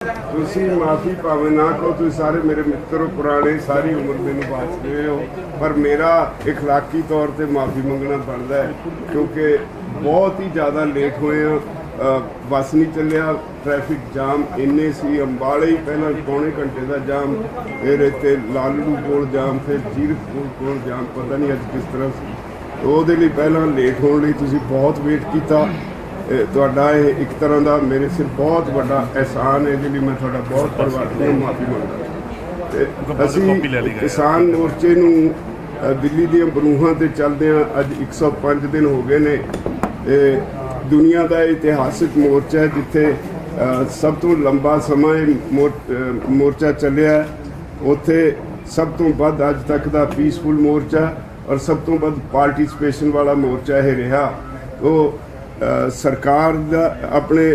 ਤੁਸੀਂ ਮਾਫੀ ਭਾਵੇਂ ਨਾ ਕਹੋ, ਤੁਸੀਂ ਸਾਰੇ ਮੇਰੇ ਮਿੱਤਰ ਹੋ ਪੁਰਾਣੇ, ਸਾਰੀ ਉਮਰ ਮੈਨੂੰ ਬਾਚਦੇ ਹੋ, ਪਰ ਮੇਰਾ इखलाकी तौर पर माफ़ी मंगना बनता है क्योंकि बहुत ही ज़्यादा लेट हुए हैं। बस नहीं चलिया, ट्रैफिक जाम इन्ने सी, अंबाले ही पहला पौने घंटे का जाम, फिर इतने लालड़ू कोल जाम, फिर जीरकपुर कोल जाम, पता नहीं अज किस तरह से। तो वो पहला लेट होने लिए तुसीं बहुत वेट किया। ਤੁਹਾਡਾ ਇਹ ਇੱਕ ਤਰ੍ਹਾਂ ਦਾ ਮੇਰੇ ਸਿਰ ਬਹੁਤ ਵੱਡਾ ਅਹਿਸਾਨ ਹੈ, ਜਿਹਦੇ ਲਈ ਮੈਂ ਤੁਹਾਡਾ ਬਹੁਤ ਪਰਿਵਾਰ ਨੂੰ ਮਾਫੀ ਮੰਗਦਾ। ਤੇ ਅਸੀਂ ਕਿਸਾਨ ਮੋਰਚੇ ਨੂੰ ਦਿੱਲੀ ਦੀਆਂ ਬਰੂਹਾਂ ਤੇ ਚੱਲਦੇ ਹਾਂ, ਅੱਜ 105 ਦਿਨ ਹੋ ਗਏ ਨੇ। ਦੁਨੀਆ ਦਾ ਇਤਿਹਾਸਿਕ ਮੋਰਚਾ ਹੈ ਜਿੱਥੇ ਸਭ ਤੋਂ ਲੰਬਾ ਸਮਾਂ ਮੋਰਚਾ ਚੱਲਿਆ। ਉੱਥੇ ਸਭ ਤੋਂ ਵੱਧ ਅੱਜ ਤੱਕ ਦਾ ਪੀਸਫੁਲ ਮੋਰਚਾ ਔਰ ਸਭ ਤੋਂ ਵੱਧ ਪਾਰਟੀਸਪੇਸ਼ਨ ਵਾਲਾ ਮੋਰਚਾ ਇਹ ਰਿਹਾ। ਉਹ सरकार दा अपने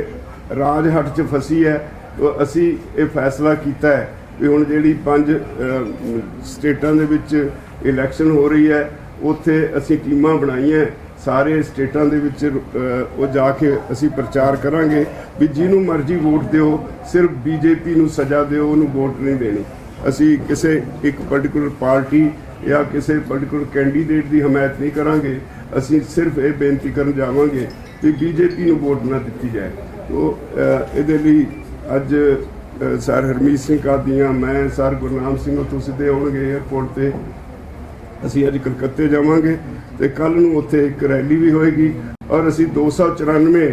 राज हट च फसी है। तो असी ये फैसला किया है भी हुण जिहड़ी 5 स्टेटां दे विच इलैक्शन हो रही है, उत्थे असी टीमां बनाईयां, सारे स्टेटां दे विच वो जाके असी प्रचार करांगे भी जिन्हों मर्जी वोट दिओ, सिर्फ बीजेपी नूं सज़ा दिओ, उहनूं वोट नहीं देनी। असी किसी एक पर्टिकुलर पार्टी या किसी पर्टिकुलर कैंडीडेट की हमायत नहीं करांगे। असी सिर्फ ये बेनती करन जावांगे कि बीजेपी नूं वोट ना दी जाए। तो इहदे लई अज सर हरमीत सिंह कादियां, मैं सर गुरनाम सिंह तो सीधे आउणगे एयरपोर्ट ते। असी अज कलकत्ते जावांगे ते कल नूं उत्थे एक रैली भी होएगी और असी 294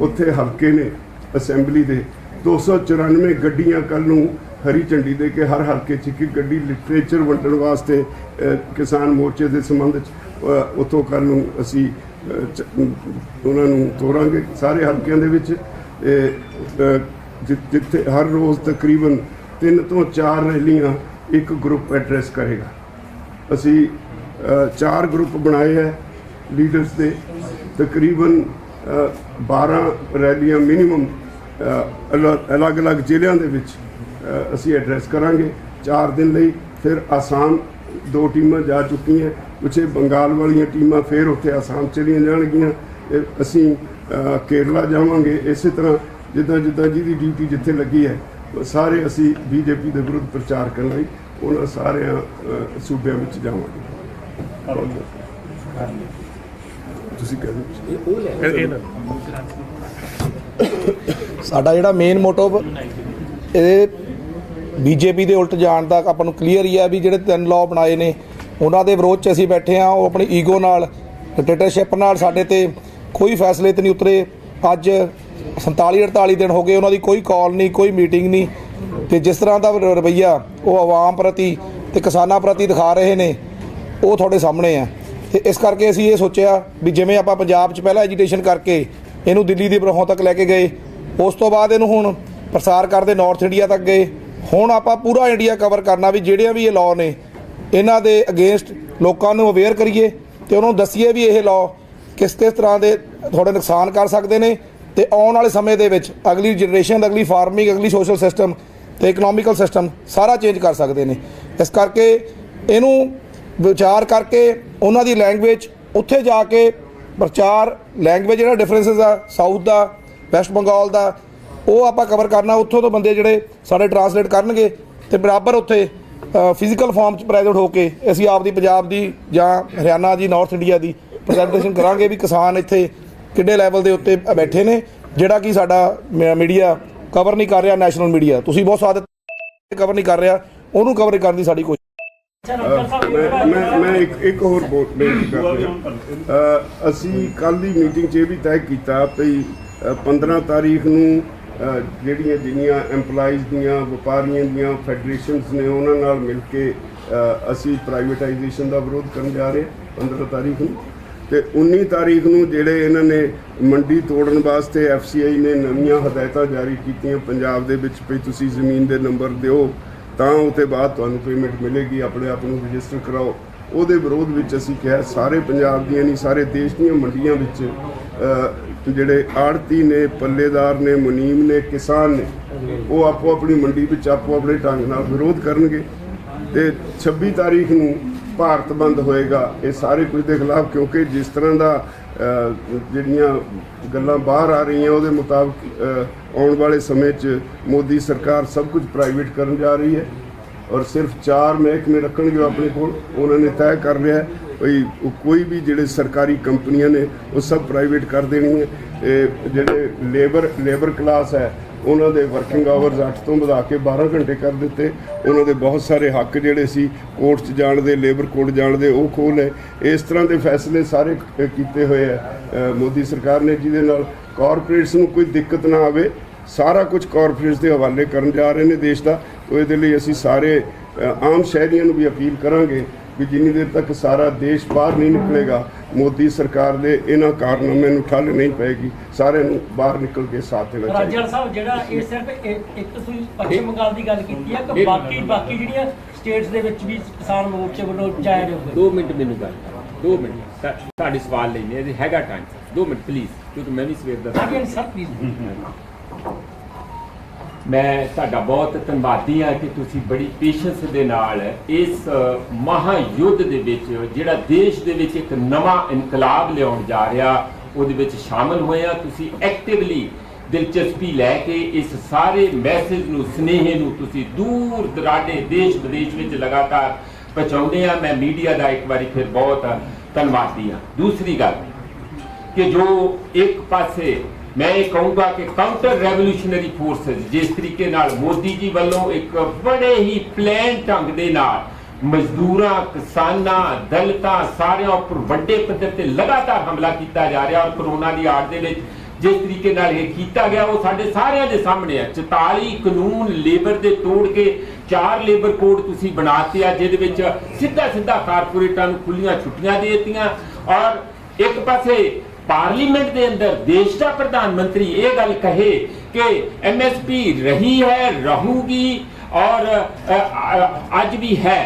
उत्थे हलके ने असैंबली दे 294 गड्डियां कल नूं हरी झंडी दे के हर हल्के च एक गड्डी लिटरेचर वंडण वास्ते किसान मोर्चे के संबंध उत्थों कल नूं असी उन्हां नूं तोरांगे सारे हल्कियां दे विच। जिथे हर रोज़ तकरीबन 3 तो 4 रैलियां एक ग्रुप एड्रैस करेगा। असी 4 ग्रुप बनाए है लीडर्स के, तकरीबन 12 रैलियां मिनीमम अलग अलग जिलों के असी एड्रैस करांगे 4 दिन लई। फिर आसाम 2 टीमां जा चुकी हैं, पिछे बंगाल वाली टीमां फिर उत्थे आसाम चलियां जाणगियां। असी केरला जावांगे। इस तरह जिद्दां जिद्दां जिहदी ड्यूटी जिथे लगी है सारे असी बीजेपी के विरुद्ध प्रचार करन लई उन्हां सारियां सूबियां विच जावांगे। तुसीं कह दिओ साडा जिहड़ा मेन मोटिव ये बीजेपी के उल्ट जाण दा आपां नूं क्लीयर ही है भी जिहड़े 3 लॉ बनाए ने उन्हां दे विरोध च असीं बैठे हाँ। वो अपनी ईगो नाल डिक्टेटरशिप नाल साडे ते कोई फैसले ते नहीं उतरे। अज 47-48 दिन हो गए, उन्हां दी कोई कॉल नहीं, कोई मीटिंग नहीं। तो जिस तरह का रवैया वो आवाम प्रति ते किसानां प्रति दिखा रहे ने वो तुहाडे सामने है। तो इस करके असीं ये सोचिया भी जिवें आपां पंजाब च पहला एजीटेशन करके इहनूं दिल्ली दी बरहों तक लैके गए, उस तो बाद इहनूं हुण प्रसार करते नॉर्थ इंडिया तक गए। हुण आपां पूरा इंडिया कवर करना भी जिहड़ियां भी ये लॉ ने इन्हां दे अगेंस्ट लोकां नूं अवेयर करिए ते उन्हां नूं दस्सीए भी ये लॉ किस तरह के थोड़े नुकसान कर सकते हैं। तो आने वाले समय दे विच अगली जनरेशन, अगली फार्मिंग, अगली सोशल सिस्टम तो इकनॉमिकल सिस्टम सारा चेंज कर सकते हैं। इस करके इनू विचार करके उन्हां दी लैंगुएज उत्थे जाके प्रचार, लैंगुएज जिहड़ा डिफरेंसिस आ साउथ का, वैस्ट बंगाल का, वो आप कवर करना। उत्थों तो बंदे जिहड़े साडे ट्रांसलेट करनगे ते बराबर उत्थे फिजिकल फॉर्म च प्रेजेंट होके असीं आपदी पंजाब दी जां हरियाणा दी, नॉर्थ इंडिया दी प्रजेंटेशन करांगे भी किसान इत्थे किहड़े लैवल दे उत्ते बैठे ने, जिहड़ा कि साडा मीडिया कवर नहीं कर रहा। नैशनल मीडिया तुसीं बहुत साथ कवर नहीं कर रहा, उहनूं कवर करन दी साडी कोशिश। मैं एक होर बेनती करदा। असीं कल दी मीटिंग च भी तय कीता भी 15 तारीख नूं ਜਿਹੜੀਆਂ ਜਿੰਨੀਆਂ ਐਮਪਲਾਈਜ਼ ਦੀਆਂ, ਵਪਾਰੀਆਂ ਦੀਆਂ ਫੈਡਰੇਸ਼ਨਸ ਨੇ ਉਹਨਾਂ ਨਾਲ ਮਿਲ ਕੇ ਅਸੀਂ ਪ੍ਰਾਈਵੇਟਾਈਜੇਸ਼ਨ ਦਾ ਵਿਰੋਧ ਕਰਨ ਜਾ ਰਹੇ 15 ਤਾਰੀਖ ਨੂੰ। ਤੇ 19 ਤਾਰੀਖ ਨੂੰ ਜਿਹੜੇ ਇਹਨਾਂ ਨੇ ਮੰਡੀ ਤੋੜਨ ਵਾਸਤੇ FCI ਨੇ ਨਵੀਆਂ ਹਦਾਇਤਾਂ ਜਾਰੀ ਕੀਤੀਆਂ ਪੰਜਾਬ ਦੇ ਵਿੱਚ ਵੀ ਤੁਸੀਂ ਜ਼ਮੀਨ ਦੇ ਨੰਬਰ ਦਿਓ ਤਾਂ ਉਹਦੇ ਬਾਅਦ ਤੁਹਾਨੂੰ ਪੇਮੈਂਟ ਮਿਲੇਗੀ, ਆਪਣੇ ਆਪ ਨੂੰ ਰਜਿਸਟਰ ਕਰਾਓ। ਉਹਦੇ ਵਿਰੋਧ ਵਿੱਚ ਅਸੀਂ ਕਿਹਾ ਸਾਰੇ ਪੰਜਾਬ ਦੀਆਂ ਨਹੀਂ ਸਾਰੇ ਦੇਸ਼ ਦੀਆਂ ਮੰਡੀਆਂ ਵਿੱਚ ਜਿਹੜੇ ਆੜਤੀ ਨੇ, ਪੱਲੇਦਾਰ ਨੇ, ਮੁਨੀਮ ਨੇ, ਕਿਸਾਨ ਨੇ ਉਹ ਆਪੋ ਆਪਣੀ ਮੰਡੀ ਵਿੱਚ ਆਪੋ ਆਪਣੇ ਢੰਗ ਨਾਲ ਵਿਰੋਧ ਕਰਨਗੇ। ਤੇ 26 ਤਾਰੀਖ ਨੂੰ ਭਾਰਤ ਬੰਦ ਹੋਏਗਾ, ਇਹ ਸਾਰੇ ਕੁਝ ਦੇ ਖਿਲਾਫ, ਕਿਉਂਕਿ ਜਿਸ ਤਰ੍ਹਾਂ ਦਾ ਜਿਹੜੀਆਂ ਗੱਲਾਂ ਬਾਹਰ ਆ ਰਹੀਆਂ ਉਹਦੇ ਮੁਤਾਬਕ ਆਉਣ ਵਾਲੇ ਸਮੇਂ 'ਚ ਮੋਦੀ ਸਰਕਾਰ ਸਭ ਕੁਝ ਪ੍ਰਾਈਵੇਟ ਕਰਨ ਜਾ ਰਹੀ ਹੈ ਔਰ ਸਿਰਫ 4 ਮਹਿਕਮੇ ਰੱਖਣਗੇ ਆਪਣੇ ਕੋਲ। ਉਹਨਾਂ ਨੇ ਤੈਅ ਕਰ ਲਿਆ ਵੀ ਕੋਈ ਵੀ ਜਿਹੜੇ ਸਰਕਾਰੀ ਕੰਪਨੀਆਂ ਨੇ ਉਹ ਸਭ ਪ੍ਰਾਈਵੇਟ ਕਰ ਦੇਣੀਆਂ। ਜਿਹੜੇ ਲੇਬਰ ਕਲਾਸ ਹੈ ਉਹਨਾਂ ਦੇ ਵਰਕਿੰਗ ਆਵਰਸ 8 ਤੋਂ ਵਧਾ ਕੇ 12 ਘੰਟੇ ਕਰ ਦਿੱਤੇ। ਉਹਨਾਂ ਦੇ ਬਹੁਤ ਸਾਰੇ ਹੱਕ ਜਿਹੜੇ ਸੀ ਕੋਰਟ 'ਚ ਜਾਣ ਦੇ, ਲੇਬਰ ਕੋਰਟ ਜਾਣ ਦੇ, ਉਹ ਖੋਹ ਲਏ। ਇਸ ਤਰ੍ਹਾਂ ਦੇ ਫੈਸਲੇ ਸਾਰੇ ਕੀਤੇ ਹੋਏ ਹੈ ਮੋਦੀ ਸਰਕਾਰ ਨੇ, ਜਿਹਦੇ ਨਾਲ ਕਾਰਪੋਰੇਟਸ ਨੂੰ ਕੋਈ ਦਿੱਕਤ ਨਾ ਆਵੇ। ਸਾਰਾ ਕੁਝ ਕਾਰਪੋਰੇਟਸ ਦੇ ਹਵਾਲੇ ਕਰਨ ਜਾ ਰਹੇ ਨੇ ਦੇਸ਼ ਦਾ। ਉਹਦੇ ਲਈ ਅਸੀਂ ਸਾਰੇ ਆਮ ਸ਼ਹਿਰੀਆਂ ਨੂੰ ਵੀ ਅਪੀਲ ਕਰਾਂਗੇ ਵੀ ਜਿੰਨੀ ਦੇਰ ਤੱਕ ਸਾਰਾ ਦੇਸ਼ ਬਾਹਰ ਨਹੀਂ ਨਿਕਲੇਗਾ, ਮੋਦੀ ਸਰਕਾਰ ਦੇ ਇਹਨਾਂ ਕਾਰਨਾਮਿਆਂ ਨੂੰ ਠੱਲ ਨਹੀਂ ਪਏਗੀ। ਸਾਰਿਆਂ ਨੂੰ ਬਾਹਰ ਨਿਕਲ ਕੇ ਸਾਥ ਦੇਣਾ ਚਾਹੀਦਾ। ਰਾਜਾ ਸਾਹਿਬ, ਜਿਹੜਾ ਇਹ ਸਿਰਫ ਇੱਕ ਤੁਸੀਂ ਪੱਛਮੀ ਬੰਗਾਲ ਦੀ ਗੱਲ ਕੀਤੀ ਹੈ ਕਿ ਬਾਕੀ ਜਿਹੜੀਆਂ ਸਟੇਟਸ ਦੇ ਵਿੱਚ ਵੀ ਕਿਸਾਨ ਮੋਰਚੇ ਵੱਲੋਂ ਚਾਹੇ ਰਹੇ ਹੋਗੇ? 2 ਮਿੰਟ ਮੈਨੂੰ ਗੱਲ 2 ਮਿੰਟ ਤੁਹਾਡੇ ਸਵਾਲ ਲੈਣੇ ਅਜੇ ਹੈਗਾ ਟਾਈਮ 2 ਮਿੰਟ ਪਲੀਜ਼, ਕਿਉਂਕਿ ਮੈਂ ਵੀ ਸਵੇਰ ਦਾ ਹਾਂਜੀ ਸਰ ਪਲੀਜ਼। ਮੈਂ ਤੁਹਾਡਾ ਬਹੁਤ ਧੰਨਵਾਦੀ ਹਾਂ ਕਿ ਤੁਸੀਂ ਬੜੀ ਪੇਸ਼ੈਂਸ ਦੇ ਨਾਲ ਇਸ ਮਹਾਯੁੱਧ ਦੇ ਵਿੱਚ ਜਿਹੜਾ ਦੇਸ਼ ਦੇ ਵਿੱਚ ਇੱਕ ਨਵਾਂ ਇਨਕਲਾਬ ਲਿਆਉਣ ਜਾ ਰਿਹਾ ਉਹਦੇ ਵਿੱਚ ਸ਼ਾਮਲ ਹੋਏ ਆ। ਤੁਸੀਂ ਐਕਟਿਵਲੀ ਦਿਲਚਸਪੀ ਲੈ ਕੇ ਇਸ ਸਾਰੇ ਮੈਸੇਜ ਨੂੰ, ਸੁਨੇਹੇ ਨੂੰ ਤੁਸੀਂ ਦੂਰ ਦਰਾਡੇ ਦੇਸ਼ ਵਿਦੇਸ਼ ਵਿੱਚ ਲਗਾਤਾਰ ਪਹੁੰਚਾਉਂਦੇ ਆ। ਮੈਂ ਮੀਡੀਆ ਦਾ ਇੱਕ ਵਾਰੀ ਫਿਰ ਬਹੁਤ ਧੰਨਵਾਦੀ ਹਾਂ। ਦੂਸਰੀ ਗੱਲ ਕਿ ਜੋ ਇੱਕ ਪਾਸੇ मैं ये कहूँगा कि काउंटर रेवोल्यूशनरी फोर्सेज जिस तरीके नाल मोदी जी वालों एक बड़े ही प्लान ढंग दे नाल मजदूरां, किसानां, दलितां सारियां उपर वड्डे पद्धर ते लगातार हमला किया जा रहा और कोरोना की आड़ दे विच जिस तरीके नाल ये किया गया वो साडे सारियां दे सामने है। 44 कानून लेबर दे तोड़ के 4 लेबर कोड तुसीं बनाते आ जिहदे विच सीधा कारपोरेटां नूं खुल्लियां छुट्टियां दे दित्तियां और एक पासे पार्लीमेंट के अंदर देश का प्रधानमंत्री ये गल कहे कि MSP रही है, रहूगी और अज भी है,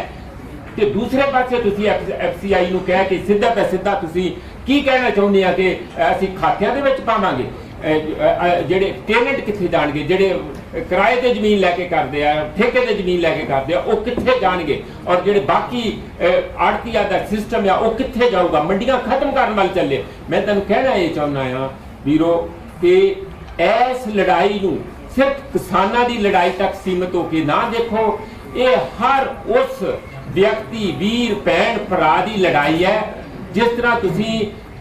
तो दूसरे पासे तुसी FCI नूं कह के सीधा पे सीधा तुसी की कहना चाहुंदे आ कि असीं खातियां दे विच पावांगे। ਜਿਹੜੇ ਟੈਨੈਂਟ ਕਿੱਥੇ ਜਾਣਗੇ, ਜਿਹੜੇ ਕਿਰਾਏ ਤੇ ਜ਼ਮੀਨ ਲੈ ਕੇ ਕਰਦੇ ਆ, ਠੇਕੇ ਤੇ ਜ਼ਮੀਨ ਲੈ ਕੇ ਕਰਦੇ ਆ, ਉਹ ਕਿੱਥੇ ਜਾਣਗੇ? ਔਰ ਜਿਹੜੇ ਬਾਕੀ ਆੜਤੀਆ ਦਾ ਸਿਸਟਮ ਆ ਉਹ ਕਿੱਥੇ ਜਾਊਗਾ? ਮੰਡੀਆਂ ਖਤਮ ਕਰਨ ਵੱਲ ਚੱਲੇ। ਮੈਂ ਤੁਹਾਨੂੰ ਕਹਿਣਾ ਇਹ ਚਾਹੁੰਦਾ ਆ ਵੀਰੋ ਕਿ ਇਸ ਲੜਾਈ ਨੂੰ ਸਿਰਫ ਕਿਸਾਨਾਂ ਦੀ ਲੜਾਈ ਤੱਕ ਸੀਮਿਤ ਹੋ ਕੇ ਨਾ ਦੇਖੋ। ਇਹ ਹਰ ਉਸ ਵਿਅਕਤੀ, ਵੀਰ, ਭੈਣ, ਭਰਾ ਦੀ ਲੜਾਈ ਹੈ। ਜਿਸ ਤਰ੍ਹਾਂ ਤੁਸੀਂ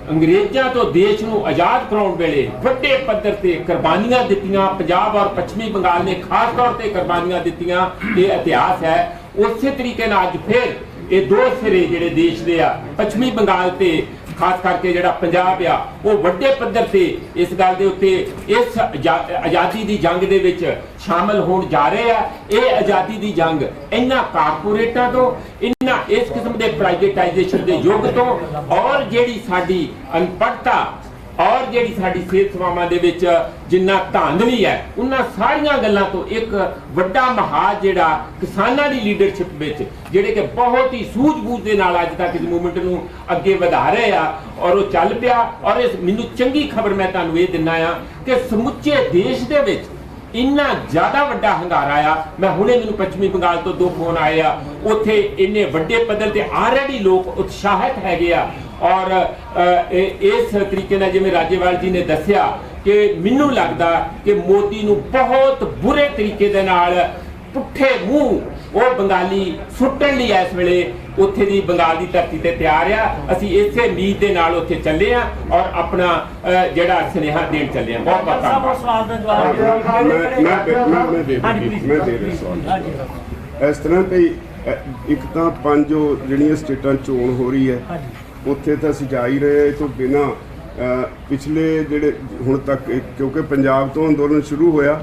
अंग्रेजों तो देश को आजाद कराने वेले वड्डे पद्धर ते कुर्बानियां दित्तियां, पंजाब और पश्चिमी बंगाल ने खास तौर पर कुर्बानियां दित्तियां, ये इतिहास है। उस तरीके अज फिर ये 2 सिरे जिहड़े देश दे आ, पश्चिमी बंगाल ते खास करके जिहड़ा पंजाब आ, वो वड्डे पद्धर ते इस गल दे उत्ते इस आज़ादी दी जंग दे विच शामिल होण जा रहे आ। ये आज़ादी दी जंग इन्हां कारपोरेटां तो, इन्हां इस किस्म के प्राइवेटाइजेशन के युग तो और जिहड़ी साडी अनपढ़ता और जिहड़ी साडी सेहत सेवावां दे विच जिन्ना धांधली है, उन्हां सारियां गल्लां तो एक वड्डा महाज जिहड़ा किसानां दी लीडरशिप विच जिहड़े कि बहुत ही सूझ-बूझ दे नाल अज तक इस मूवमेंट नूं अगे वधा रहे आ और वो चल पिया। और इस मैनूं चंगी खबर मैं तुहानूं ये दिन्ना आ कि समुचे देश दे विच इन्ना ज़्यादा वड्डा हंगारा आ। मैं हुणे मैनूं पश्चिमी बंगाल तो 2 फोन आए आ, उत्थे इन्ने वड्डे पद्धर ते ऑलरेडी लोग उत्साहित हैगे आ। और इस तरीके नाल जिवें राजेवाल जी ने दस्सिया कि मैनूं लगदा कि मोदी नूं बहुत बुरे तरीके दे नाल पुठे मूँह वो बंगाली सुट्टण लई इस वेले उत्थे दी बंगाल दी धरती ते तैयार आ। असीं इसे उम्मीद दे नाल उत्थे चले आ और अपना जिहड़ा सुनेहा देण चले आ। बहुत बहुत धन्यवाद। इस तरह कई एक तो 5 जो जिहड़ियां स्टेटां चोण हो रही है ਉੱਥੇ ਤਾਂ ਅਸੀਂ ਜਾ ਹੀ ਰਹੇ ਤੋਂ ਬਿਨਾਂ ਪਿਛਲੇ ਜਿਹੜੇ ਹੁਣ ਤੱਕ, ਕਿਉਂਕਿ ਪੰਜਾਬ ਤੋਂ ਅੰਦੋਲਨ ਸ਼ੁਰੂ ਹੋਇਆ,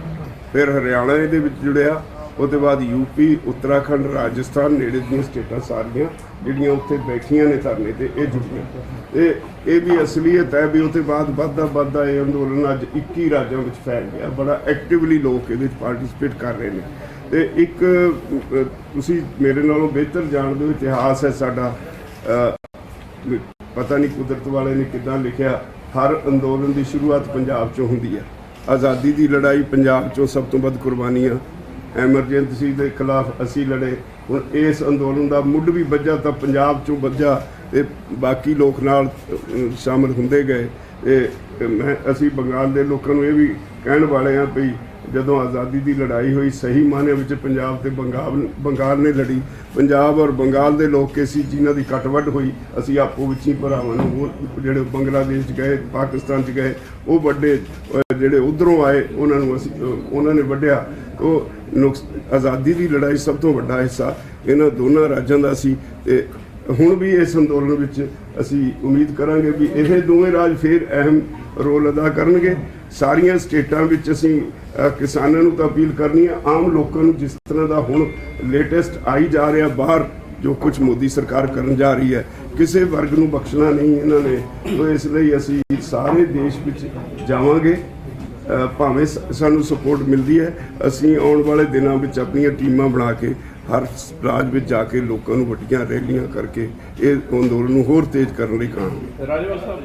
ਫਿਰ ਹਰਿਆਣਾ ਇਹਦੇ ਵਿੱਚ ਜੁੜਿਆ, ਉਹਦੇ ਬਾਅਦ UP, ਉੱਤਰਾਖੰਡ, ਰਾਜਸਥਾਨ, ਨੇੜੇ ਦੀਆਂ ਸਟੇਟਾਂ ਸਾਰੀਆਂ ਜਿਹੜੀਆਂ ਉੱਥੇ ਬੈਠੀਆਂ ਨੇ ਧਰਨੇ ਤੇ ਇਹ ਜੁੜੀਆਂ। ਇਹ ਵੀ ਅਸਲੀਅਤ ਹੈ ਵੀ ਉਹਦੇ ਬਾਅਦ ਵੱਧਦਾ ਇਹ ਅੰਦੋਲਨ ਅੱਜ 21 ਰਾਜਾਂ ਵਿੱਚ ਫੈਲ ਗਿਆ। ਬੜਾ ਐਕਟਿਵਲੀ ਲੋਕ ਇਹਦੇ ਵਿੱਚ ਪਾਰਟਿਸਿਪੇਟ ਕਰ ਰਹੇ ਨੇ। ਤੇ ਇੱਕ ਤੁਸੀਂ ਮੇਰੇ ਨਾਲੋਂ ਬਿਹਤਰ ਜਾਣਦੇ ਹੋ, ਇਤਿਹਾਸ ਹੈ ਸਾਡਾ। पता नहीं कुदरत वाले ने किदां लिखिया, हर अंदोलन की शुरुआत पंजाब चों हुंदी है। आज़ादी की लड़ाई पंजाब चों सब तो वध कुर्बानियां ਐਮਰਜੈਂਸੀ ਦੇ ਖਿਲਾਫ ਅਸੀਂ ਲੜੇ। ਹੁਣ ਇਸ ਅੰਦੋਲਨ ਦਾ ਮੁੱਢ ਵੀ ਵੱਜਾ ਤਾਂ ਪੰਜਾਬ 'ਚੋਂ ਵੱਜਾ ਤੇ ਬਾਕੀ ਲੋਕ ਨਾਲ ਸ਼ਾਮਲ ਹੁੰਦੇ ਗਏ। ਅਸੀਂ ਬੰਗਾਲ ਦੇ ਲੋਕਾਂ ਨੂੰ ਇਹ ਵੀ ਕਹਿਣ ਵਾਲੇ ਹਾਂ ਵੀ ਜਦੋਂ ਆਜ਼ਾਦੀ ਦੀ ਲੜਾਈ ਹੋਈ ਸਹੀ ਮਾਅਨੇ ਵਿੱਚ ਪੰਜਾਬ ਤੇ ਬੰਗਾਲ ਨੇ ਲੜੀ। ਪੰਜਾਬ ਔਰ ਬੰਗਾਲ ਦੇ ਲੋਕ ਸੀ ਜਿਨ੍ਹਾਂ ਦੀ ਕੱਟ-ਵੱਢ ਹੋਈ। ਅਸੀਂ ਆਪੋ ਵਿੱਚ ਹੀ ਭਰਾਵਾਂ ਨੂੰ ਉਹ ਜਿਹੜੇ ਬੰਗਲਾਦੇਸ਼ 'ਚ ਗਏ, ਪਾਕਿਸਤਾਨ 'ਚ ਗਏ, ਉਹ ਵੱਡੇ ਜਿਹੜੇ ਉੱਧਰੋਂ ਆਏ ਉਹਨਾਂ ਨੇ ਵੱਢਿਆ। ਉਹ ਆਜ਼ਾਦੀ ਦੀ ਲੜਾਈ ਸਭ ਤੋਂ ਵੱਡਾ ਹਿੱਸਾ ਇਹਨਾਂ ਦੋਨਾਂ ਰਾਜਾਂ ਦਾ ਸੀ ਤੇ ਹੁਣ ਵੀ ਇਸ ਅੰਦੋਲਨ ਵਿੱਚ ਅਸੀਂ ਉਮੀਦ ਕਰਾਂਗੇ ਵੀ ਇਹ ਦੋਵੇਂ ਰਾਜ ਫਿਰ ਅਹਿਮ ਰੋਲ ਅਦਾ ਕਰਨਗੇ। ਸਾਰੀਆਂ ਸਟੇਟਾਂ ਵਿੱਚ ਅਸੀਂ ਕਿਸਾਨਾਂ ਨੂੰ ਤਾਂ ਅਪੀਲ ਕਰਨੀ ਹੈ, ਆਮ ਲੋਕਾਂ ਨੂੰ ਜਿਸ ਤਰ੍ਹਾਂ ਦਾ ਹੁਣ ਲੇਟੈਸਟ ਆਈ ਜਾ ਰਿਹਾ ਬਾਹਰ ਜੋ ਕੁਝ ਮੋਦੀ ਸਰਕਾਰ ਕਰਨ ਜਾ ਰਹੀ ਹੈ, ਕਿਸੇ ਵਰਗ ਨੂੰ ਬਖਸ਼ਣਾ ਨਹੀਂ ਇਹਨਾਂ ਨੇ। ਤੋ ਇਸ ਲਈ ਅਸੀਂ ਸਾਰੇ ਦੇਸ਼ ਵਿੱਚ ਜਾਵਾਂਗੇ, ਭਾਵੇਂ ਸਾਨੂੰ ਸਪੋਰਟ ਮਿਲਦੀ ਹੈ। ਅਸੀਂ ਆਉਣ ਵਾਲੇ ਦਿਨਾਂ ਵਿੱਚ ਆਪਣੀਆਂ ਟੀਮਾਂ ਬਣਾ ਕੇ ਹਰ ਰਾਜ ਵਿੱਚ ਜਾ ਕੇ ਲੋਕਾਂ ਨੂੰ ਵੱਡੀਆਂ ਰੈਲੀਆਂ ਕਰਕੇ ਇਹ ਅੰਦੋਲਨ ਨੂੰ ਹੋਰ ਤੇਜ਼ ਕਰਨ ਲਈ ਕਹਾਂਗੇ। ਰਾਜੇਵਾਲ ਸਾਹਿਬ,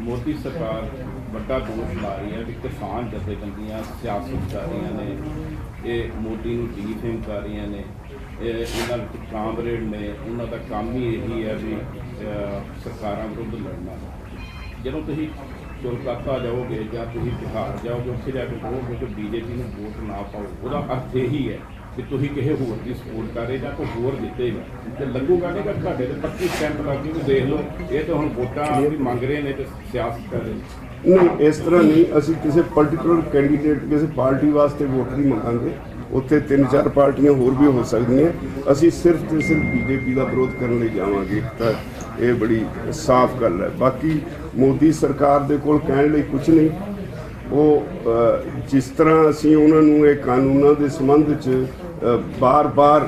ਮੋਦੀ ਸਰਕਾਰ ਵੱਡਾ ਦੋਸ਼ ਲਾ ਰਹੀ ਹੈ ਕਿ ਕਿਸਾਨ ਜਥੇਬੰਦੀਆਂ ਸਿਆਸਤ ਕਰ ਰਹੀਆਂ ਨੇ, ਇਹ ਮੋਦੀ ਨੂੰ ਡੀਫੇਮ ਕਰ ਰਹੀਆਂ ਨੇ। ਇਹਨਾਂ ਵਿੱਚ ਕਾਮਰੇਡ ਨੇ, ਉਹਨਾਂ ਦਾ ਕੰਮ ਹੀ ਇਹੀ ਹੈ ਵੀ ਸਰਕਾਰਾਂ ਵਿਰੁੱਧ ਲੜਨਾ। ਜਦੋਂ ਤੁਸੀਂ ਕੋਲਕਾਤਾ ਜਾਓਗੇ ਜਾਂ ਤੁਸੀਂ ਬਿਹਾਰ ਜਾਓਗੇ, ਉੱਥੇ ਜਾ ਕੇ ਕਹੋਗੇ ਕਿ ਬੀਜੇਪੀ ਨੂੰ ਵੋਟ ਨਾ ਪਾਓ, ਉਹਦਾ ਅਰਥ ਇਹੀ ਹੈ ਕਿ ਤੁਸੀਂ ਕਿਸੇ ਹੋਰ ਦੀ ਸਪੋਰਟ ਕਰ ਰਹੇ ਜਾਂ ਕੋਈ ਹੋਰ ਜਿੱਤੇਗਾ ਤੇ ਲੱਗੂਗਾ ਨਹੀਂ ਕਿ ਤੁਹਾਡੇ ਤੇ 25 ਸਟੈਂਪ ਲੱਗ ਗਏ। ਦੇਖ ਲਓ, ਇਹ ਤਾਂ ਹੁਣ ਵੋਟਾਂ ਵੀ ਮੰਗ ਰਹੇ ਨੇ ਤੇ ਸਿਆਸਤ ਕਰ ਰਹੇ ਨੇ। ਨਹੀਂ, ਇਸ ਤਰ੍ਹਾਂ ਨਹੀਂ। ਅਸੀਂ ਕਿਸੇ ਪਰਟੀਕੂਲਰ ਕੈਂਡੀਡੇਟ ਕਿਸੇ ਪਾਰਟੀ ਵਾਸਤੇ ਵੋਟ ਨਹੀਂ ਮੰਗਾਂਗੇ। ਉੱਥੇ 3-4 ਪਾਰਟੀਆਂ ਹੋਰ ਵੀ ਹੋ ਸਕਦੀਆਂ। ਅਸੀਂ ਸਿਰਫ ਤੇ ਸਿਰਫ ਬੀਜੇਪੀ ਦਾ ਵਿਰੋਧ ਕਰਨ ਲਈ ਜਾਵਾਂਗੇ। ਤਾਂ ਇਹ ਬੜੀ ਸਾਫ਼ ਗੱਲ ਹੈ। ਬਾਕੀ ਮੋਦੀ ਸਰਕਾਰ ਦੇ ਕੋਲ ਕਹਿਣ ਲਈ ਕੁਝ ਨਹੀਂ। ਉਹ ਜਿਸ ਤਰ੍ਹਾਂ ਅਸੀਂ ਉਹਨਾਂ ਨੂੰ ਇਹ ਕਾਨੂੰਨਾਂ ਦੇ ਸੰਬੰਧ 'ਚ ਬਾਰ-ਬਾਰ,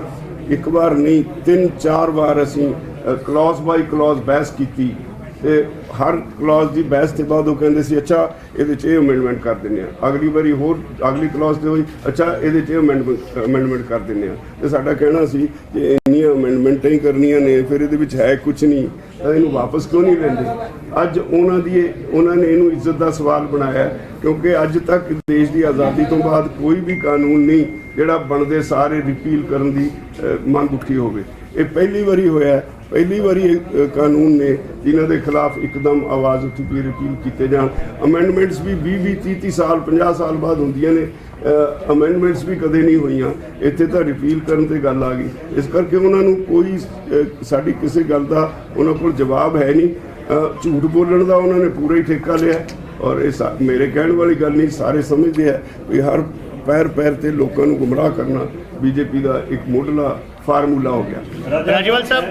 ਇੱਕ ਵਾਰ ਨਹੀਂ 3-4 ਵਾਰ ਅਸੀਂ ਕਲੌਜ਼ ਬਾਈ ਕਲੌਜ਼ ਬਹਿਸ ਕੀਤੀ ਤੇ ਹਰ ਕਲੌਜ਼ ਦੀ ਬਹਿਸ ਤੋਂ ਬਾਅਦ ਉਹ ਕਹਿੰਦੇ ਸੀ ਅੱਛਾ ਇਹਦੇ 'ਚ ਇਹ ਅਮੈਂਡਮੈਂਟ ਕਰ ਦਿੰਦੇ ਹਾਂ। ਅਗਲੀ ਵਾਰੀ ਹੋਰ ਅਗਲੀ ਕਲੌਜ਼ 'ਤੇ ਹੋਈ ਅੱਛਾ ਇਹਦੇ 'ਚ ਇਹ ਅਮੈਂਡਮੈਂਟ ਕਰ ਦਿੰਦੇ ਹਾਂ। ਤੇ ਸਾਡਾ ਕਹਿਣਾ ਸੀ ਕਿ ਇੰਨੀਆਂ ਅਮੈਂਡਮੈਂਟਾਂ ਹੀ ਕਰਨੀਆਂ ਨੇ, ਫਿਰ ਇਹਦੇ ਵਿੱਚ ਹੈ ਕੁਝ ਨਹੀਂ ਤਾਂ ਇਹਨੂੰ ਵਾਪਸ ਕਿਉਂ ਨਹੀਂ ਲੈਂਦੇ। ਅੱਜ ਉਹਨਾਂ ਨੇ ਇਹਨੂੰ ਇੱਜ਼ਤ ਦਾ ਸਵਾਲ ਬਣਾਇਆ ਕਿਉਂਕਿ ਅੱਜ ਤੱਕ ਦੇਸ਼ ਦੀ ਆਜ਼ਾਦੀ ਤੋਂ ਬਾਅਦ ਕੋਈ ਵੀ ਕਾਨੂੰਨ ਨਹੀਂ ਜਿਹੜਾ ਬਣਦੇ ਸਾਰੇ ਰਿਪੀਲ ਕਰਨ ਦੀ ਮੰਗ ਉੱਠੀ ਹੋਵੇ। ਇਹ ਪਹਿਲੀ ਵਾਰੀ ਹੋਇਆ। ਪਹਿਲੀ ਵਾਰੀ ਇਹ ਕਾਨੂੰਨ ਨੇ ਜਿਨ੍ਹਾਂ ਦੇ ਖਿਲਾਫ ਇੱਕਦਮ ਆਵਾਜ਼ ਉੱਠੀ ਕਿ ਰਿਪੀਲ ਕੀਤੇ ਜਾਣ। ਅਮੈਂਡਮੈਂਟਸ ਵੀ 20-20, 30-30 ਸਾਲ, 50 ਸਾਲ ਬਾਅਦ ਹੁੰਦੀਆਂ ਨੇ। ਅਮੈਂਡਮੈਂਟਸ ਵੀ ਕਦੇ ਨਹੀਂ ਹੋਈਆਂ। ਇੱਥੇ ਤਾਂ ਰਿਪੀਲ ਕਰਨ ਤੇ ਗੱਲ ਆ ਗਈ। ਇਸ ਕਰਕੇ ਉਹਨਾਂ ਨੂੰ ਕੋਈ ਸਾਡੀ ਕਿਸੇ ਗੱਲ ਦਾ ਉਹਨਾਂ ਕੋਲ ਜਵਾਬ ਹੈ ਨਹੀਂ। ਝੂਠ ਬੋਲਣ ਦਾ ਉਹਨਾਂ ਨੇ ਪੂਰਾ ਹੀ ਠੇਕਾ ਲਿਆ ਔਰ ਇਹ ਮੇਰੇ ਕਹਿਣ ਵਾਲੀ ਗੱਲ ਨਹੀਂ, ਸਾਰੇ ਸਮਝਦੇ ਆ ਵੀ ਹਰ ਪੈਰ ਤੇ ਲੋਕਾਂ ਨੂੰ ਗੁੰਮਰਾਹ ਕਰਨਾ ਬੀਜੇਪੀ ਦਾ ਇੱਕ ਮੁੱਢਲਾ ਫਾਰਮੂਲਾ ਹੋ ਗਿਆ। ਰਾਜੇਵਾਲ ਸਾਹਿਬ,